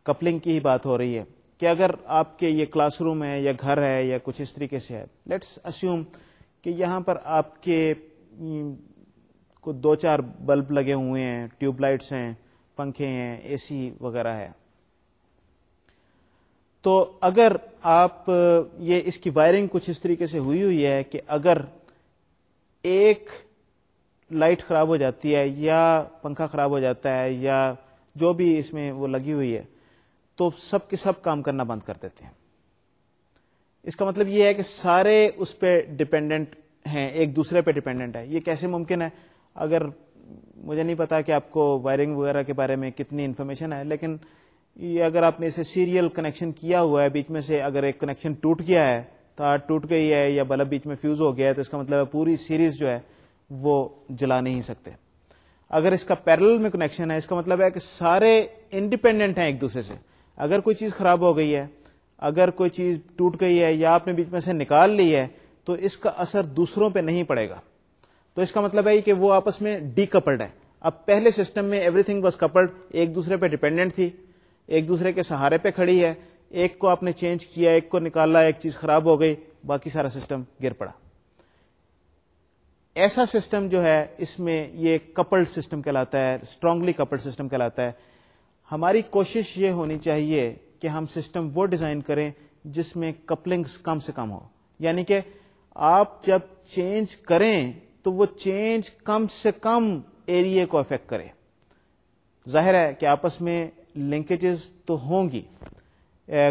کپلنگ کی ہی بات ہو رہی ہے کہ اگر آپ کے یہ کلاس روم ہے یا گھر ہے یا کچھ اس طریقے سے ہے, لیٹس اسیوم کہ یہاں پر آپ کے کو 2-4 بلب لگے ہوئے ہیں, ٹیوب لائٹس ہیں, پنکھے ہیں, اے سی وغیرہ ہے. تو اگر آپ یہ اس کی وائرنگ کچھ اس طریقے سے ہوئی ہے کہ اگر ایک لائٹ خراب ہو جاتی ہے یا پنکھا خراب ہو جاتا ہے یا جو بھی اس میں وہ لگی ہوئی ہے تو سب کے سب کام کرنا بند کر دیتے ہیں. اس کا مطلب یہ ہے کہ سارے اس پہ ڈپینڈنٹ ہیں, ایک دوسرے پہ ڈپینڈنٹ ہے. یہ کیسے ممکن ہے؟ اگر مجھے نہیں پتا کہ آپ کو وائرنگ وغیرہ کے بارے میں کتنی انفارمیشن ہے, لیکن یہ اگر آپ نے اسے سیریل کنیکشن کیا ہوا ہے, بیچ میں سے اگر ایک کنیکشن ٹوٹ گیا ہے, تار ٹوٹ گئی ہے یا بلب بیچ میں فیوز ہو گیا ہے, تو اس کا مطلب ہے پوری سیریز جو ہے وہ جلا نہیں سکتے. اگر اس کا پیرلل میں کنیکشن ہے, اس کا مطلب ہے کہ سارے انڈیپینڈنٹ ہیں ایک دوسرے سے. اگر کوئی چیز خراب ہو گئی ہے, اگر کوئی چیز ٹوٹ گئی ہے یا آپ نے بیچ میں سے نکال لی ہے, تو اس کا اثر دوسروں پہ نہیں پڑے گا. تو اس کا مطلب ہے کہ وہ آپس میں ڈی کپلڈ ہے. اب پہلے سسٹم میں ایوری تھنگ واز کپلڈ, ایک دوسرے پہ ڈیپینڈنٹ تھی, ایک دوسرے کے سہارے پہ کھڑی ہے. ایک کو آپ نے چینج کیا, ایک کو نکالا, ایک چیز خراب ہو گئی, باقی سارا سسٹم گر پڑا. ایسا سسٹم جو ہے اس میں یہ کپلڈ سسٹم کہلاتا ہے, اسٹرانگلی کپلڈ سسٹم کہلاتا ہے. ہماری کوشش یہ ہونی چاہیے کہ ہم سسٹم وہ ڈیزائن کریں جس میں کپلنگز کم سے کم ہو. یعنی کہ آپ جب چینج کریں تو وہ چینج کم سے کم ایریے کو افیکٹ کرے. ظاہر ہے کہ آپس میں لنکیجز تو ہوں گی.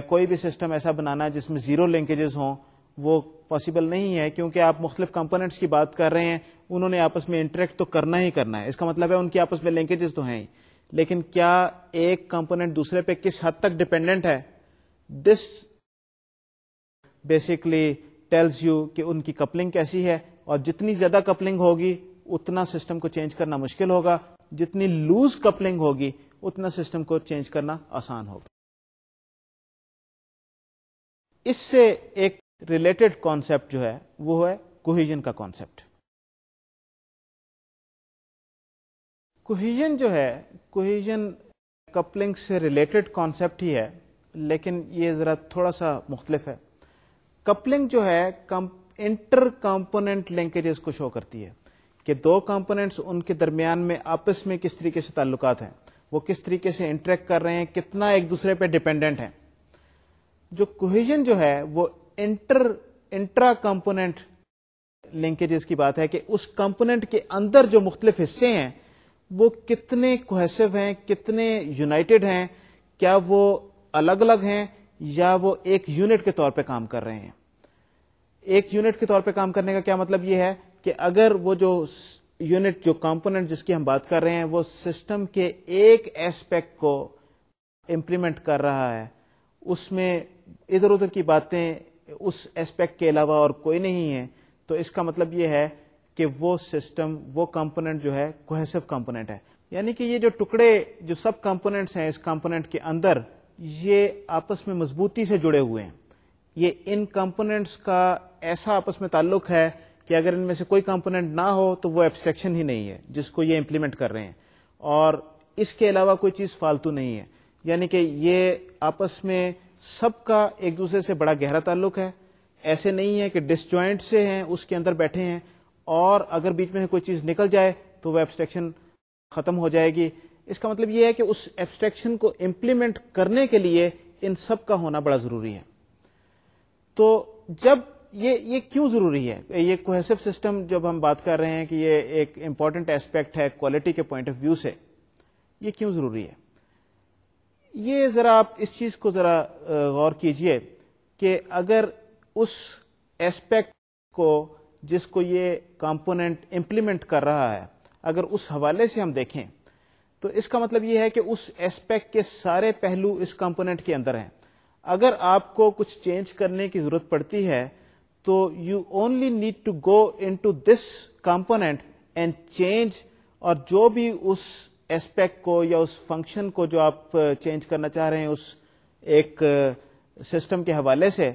کوئی بھی سسٹم ایسا بنانا جس میں زیرو لنکیجز ہوں وہ پاسبل نہیں ہے, کیونکہ آپ مختلف کمپوننٹس کی بات کر رہے ہیں, انہوں نے آپس میں انٹریکٹ تو کرنا ہی کرنا ہے. اس کا مطلب ہے ان کی آپس میں لنکیجز تو ہیں ہی, لیکن کیا ایک کمپوننٹ دوسرے پہ کس حد تک ڈیپینڈنٹ ہے, دس بیسکلی ٹیلز یو کہ ان کی کپلنگ کیسی ہے. اور جتنی زیادہ کپلنگ ہوگی اتنا سسٹم کو چینج کرنا مشکل ہوگا, جتنی لوز کپلنگ ہوگی اتنا سسٹم کو چینج کرنا آسان ہوگا. اس سے ایک ریلیٹڈ کانسیپٹ جو ہے وہ ہے کوہیژن کا کانسیپٹ. کوہیژن جو ہے, کوہیژن کپلنگ سے ریلیٹڈ کانسیپٹ ہی ہے, لیکن یہ ذرا تھوڑا سا مختلف ہے. کپلنگ جو ہے انٹر کمپوننٹ لنکیجز کو شو کرتی ہے کہ دو کمپوننٹس, ان کے درمیان میں آپس میں کس طریقے سے تعلقات ہیں, وہ کس طریقے سے انٹریکٹ کر رہے ہیں, کتنا ایک دوسرے پہ ڈیپینڈنٹ ہیں. جو کوہیژن جو ہے وہ انٹرا کمپوننٹ لنکیجز کی بات ہے کہ اس کمپوننٹ کے اندر جو مختلف حصے ہیں وہ کتنے کوہیسو ہیں, کتنے یونائٹڈ ہیں, کیا وہ الگ الگ ہیں یا وہ ایک یونٹ کے طور پہ کام کر رہے ہیں. ایک یونٹ کے طور پہ کام کرنے کا کیا مطلب یہ ہے کہ اگر وہ جو یونٹ جو کمپوننٹ جس کی ہم بات کر رہے ہیں وہ سسٹم کے ایک ایسپیکٹ کو امپلیمنٹ کر رہا ہے، اس میں ادھر ادھر کی باتیں اس ایسپیکٹ کے علاوہ اور کوئی نہیں ہے، تو اس کا مطلب یہ ہے کہ وہ سسٹم، وہ کمپوننٹ جو ہے کوہیسو کمپوننٹ ہے. یعنی کہ یہ جو ٹکڑے، جو سب کمپوننٹس ہیں اس کمپوننٹ کے اندر، یہ آپس میں مضبوطی سے جڑے ہوئے ہیں. یہ ان کمپوننٹس کا ایسا آپس میں تعلق ہے کہ اگر ان میں سے کوئی کمپوننٹ نہ ہو تو وہ ایبسٹریکشن ہی نہیں ہے جس کو یہ امپلیمنٹ کر رہے ہیں، اور اس کے علاوہ کوئی چیز فالتو نہیں ہے. یعنی کہ یہ آپس میں سب کا ایک دوسرے سے بڑا گہرا تعلق ہے. ایسے نہیں ہے کہ ڈس جوائنٹ سے ہیں اس کے اندر بیٹھے ہیں، اور اگر بیچ میں کوئی چیز نکل جائے تو وہ ایبسٹریکشن ختم ہو جائے گی. اس کا مطلب یہ ہے کہ اس ایبسٹریکشن کو امپلیمنٹ کرنے کے لیے ان سب کا ہونا بڑا ضروری ہے. تو جب یہ کیوں ضروری ہے؟ یہ کوہیسو سسٹم جب ہم بات کر رہے ہیں کہ یہ ایک امپورٹنٹ ایسپیکٹ ہے کوالٹی کے پوائنٹ آف ویو سے، یہ کیوں ضروری ہے؟ یہ ذرا آپ اس چیز کو ذرا غور کیجئے کہ اگر اس ایسپیکٹ کو جس کو یہ کمپوننٹ امپلیمنٹ کر رہا ہے، اگر اس حوالے سے ہم دیکھیں تو اس کا مطلب یہ ہے کہ اس ایسپیکٹ کے سارے پہلو اس کمپوننٹ کے اندر ہیں. اگر آپ کو کچھ چینج کرنے کی ضرورت پڑتی ہے تو you only need to go into this component and change, اور جو بھی اس ایسپیکٹ کو یا اس فنکشن کو جو آپ چینج کرنا چاہ رہے ہیں اس ایک سسٹم کے حوالے سے،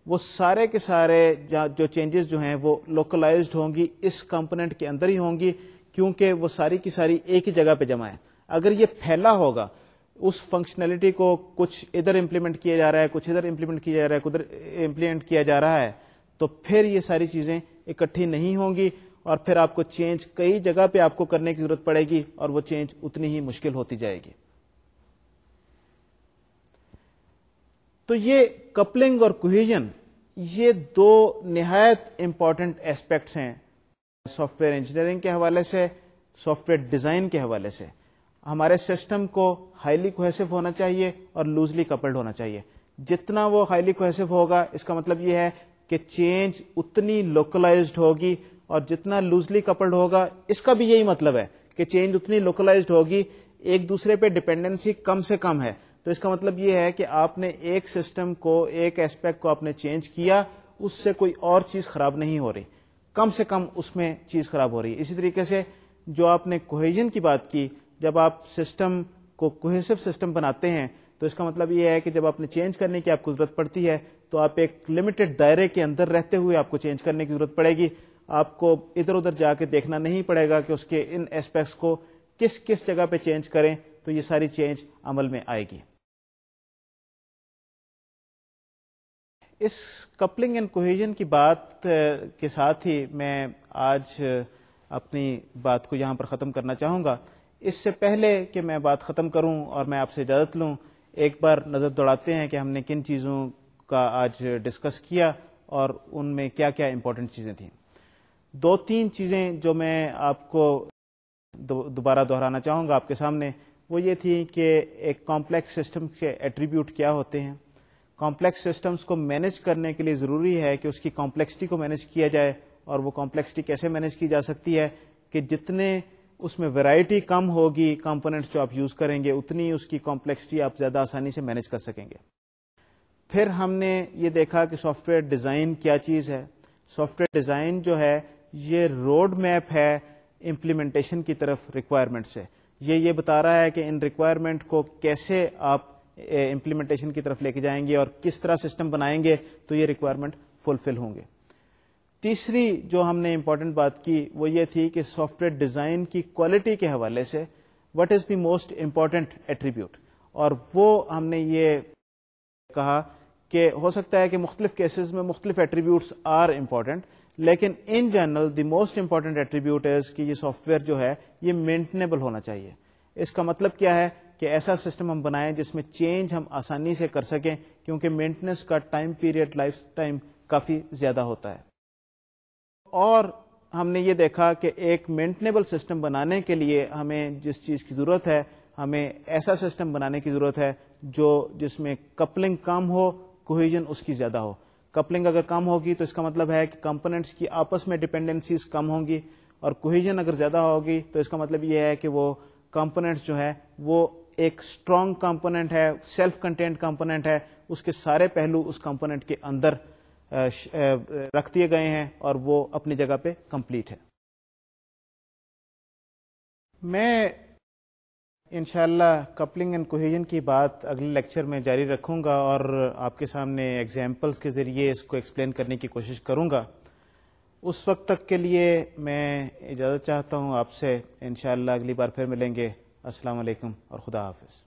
وہ سارے کے سارے جو چینجز جو ہیں وہ لوکلائزڈ ہوں گی، اس کمپوننٹ کے اندر ہی ہوں گی، کیونکہ وہ ساری کی ساری ایک ہی جگہ پہ جمع ہے. اگر یہ پھیلا ہوگا، اس فنکشنلٹی کو کچھ ادھر امپلیمنٹ کیا جا رہا ہے، کچھ ادھر امپلیمنٹ کیا جا رہا ہے، ادھر امپلیمنٹ کیا جا رہا ہے، تو پھر یہ ساری چیزیں اکٹھی نہیں ہوں گی، اور پھر آپ کو چینج کئی جگہ پہ آپ کو کرنے کی ضرورت پڑے گی، اور وہ چینج اتنی ہی مشکل ہوتی جائے گی. تو یہ کپلنگ اور کوہیژن، یہ دو نہایت امپورٹنٹ ایسپیکٹس ہیں سافٹ ویئر انجینئرنگ کے حوالے سے، سافٹ ویئر ڈیزائن کے حوالے سے. ہمارے سسٹم کو ہائیلی کوہیسو ہونا چاہیے اور لوزلی کپلڈ ہونا چاہیے. جتنا وہ ہائیلی کوہیسو ہوگا، اس کا مطلب یہ ہے کہ چینج اتنی لوکلائزڈ ہوگی، اور جتنا لوزلی کپلڈ ہوگا اس کا بھی یہی مطلب ہے کہ چینج اتنی لوکلائزڈ ہوگی، ایک دوسرے پہ ڈپینڈنسی کم سے کم ہے. تو اس کا مطلب یہ ہے کہ آپ نے ایک سسٹم کو، ایک ایسپیکٹ کو آپ نے چینج کیا، اس سے کوئی اور چیز خراب نہیں ہو رہی، کم سے کم اس میں چیز خراب ہو رہی ہے. اسی طریقے سے جو آپ نے کوہیژن کی بات کی، جب آپ سسٹم کو کوہیسو سسٹم بناتے ہیں تو اس کا مطلب یہ ہے کہ جب آپ نے چینج کرنے کی آپ کو ضرورت پڑتی ہے تو آپ ایک لمیٹڈ دائرے کے اندر رہتے ہوئے آپ کو چینج کرنے کی ضرورت پڑے گی. آپ کو ادھر ادھر جا کے دیکھنا نہیں پڑے گا کہ اس کے ان ایسپیکٹس کو کس کس جگہ پہ چینج کریں، تو یہ ساری چینج عمل میں آئے گی. اس کپلنگ اینڈ کوہیژن کی بات کے ساتھ ہی میں آج اپنی بات کو یہاں پر ختم کرنا چاہوں گا. اس سے پہلے کہ میں بات ختم کروں اور میں آپ سے اجازت لوں، ایک بار نظر دوڑاتے ہیں کہ ہم نے کن چیزوں کا آج ڈسکس کیا اور ان میں کیا کیا امپورٹنٹ چیزیں تھیں. دو تین چیزیں جو میں آپ کو دوبارہ دہرانا چاہوں گا آپ کے سامنے، وہ یہ تھی کہ ایک کمپلیکس سسٹم کے ایٹریبیوٹ کیا ہوتے ہیں. کمپلیکس سسٹمز کو مینج کرنے کے لیے ضروری ہے کہ اس کی کمپلیکسٹی کو مینج کیا جائے، اور وہ کمپلیکسٹی کیسے مینج کی جا سکتی ہے کہ جتنے اس میں ویرائٹی کم ہوگی کمپوننٹس جو آپ یوز کریں گے، اتنی اس کی کمپلیکسٹی آپ زیادہ آسانی سے مینج کر سکیں گے. پھر ہم نے یہ دیکھا کہ سافٹ ویئر ڈیزائن کیا چیز ہے. سافٹ ویئر ڈیزائن جو ہے یہ روڈ میپ ہے امپلیمنٹیشن کی طرف ریکوائرمنٹ سے. یہ بتا رہا ہے کہ ان ریکوائرمنٹ کو کیسے آپ امپلیمنٹیشن کی طرف لے کے جائیں گے اور کس طرح سسٹم بنائیں گے تو یہ ریکوائرمنٹ فلفل ہوں گے. تیسری جو ہم نے امپورٹنٹ بات کی وہ یہ تھی کہ سافٹ ویئر ڈیزائن کی کوالٹی کے حوالے سے what is the most important attribute, اور وہ ہم نے یہ کہا کہ ہو سکتا ہے کہ مختلف کیسز میں مختلف ایٹریبیوٹس آر امپورٹنٹ، لیکن in general the most important attribute is کہ یہ سافٹ ویئر جو ہے یہ مینٹنیبل ہونا چاہیے. اس کا مطلب کیا ہے کہ ایسا سسٹم ہم بنائیں جس میں چینج ہم آسانی سے کر سکیں، کیونکہ مینٹننس کا ٹائم پیریڈ، لائف ٹائم کافی زیادہ ہوتا ہے. اور ہم نے یہ دیکھا کہ ایک مینٹنیبل سسٹم بنانے کے لیے ہمیں جس چیز کی ضرورت ہے، ہمیں ایسا سسٹم بنانے کی ضرورت ہے جس میں کپلنگ کم ہو، کوہیژن اس کی زیادہ ہو. کپلنگ اگر کم ہوگی تو اس کا مطلب ہے کہ کمپوننٹس کی آپس میں ڈپینڈنسیز کم ہوں گی، اور کوہیجن اگر زیادہ ہوگی تو اس کا مطلب یہ ہے کہ وہ کمپوننٹس جو ہے وہ ایک اسٹرانگ کمپوننٹ ہے, سیلف کنٹینڈ کمپوننٹ ہے, اس کے سارے پہلو اس کمپوننٹ کے اندر رکھ دیے گئے ہیں اور وہ اپنی جگہ پہ کمپلیٹ ہے. میں انشاءاللہ کپلنگ اینڈ کوہیجن کی بات اگلے لیکچر میں جاری رکھوں گا اور آپ کے سامنے ایگزامپلس کے ذریعے اس کو ایکسپلین کرنے کی کوشش کروں گا. اس وقت تک کے لیے میں اجازت چاہتا ہوں آپ سے. انشاءاللہ اگلی بار پھر ملیں گے. السلام علیکم اور خدا حافظ.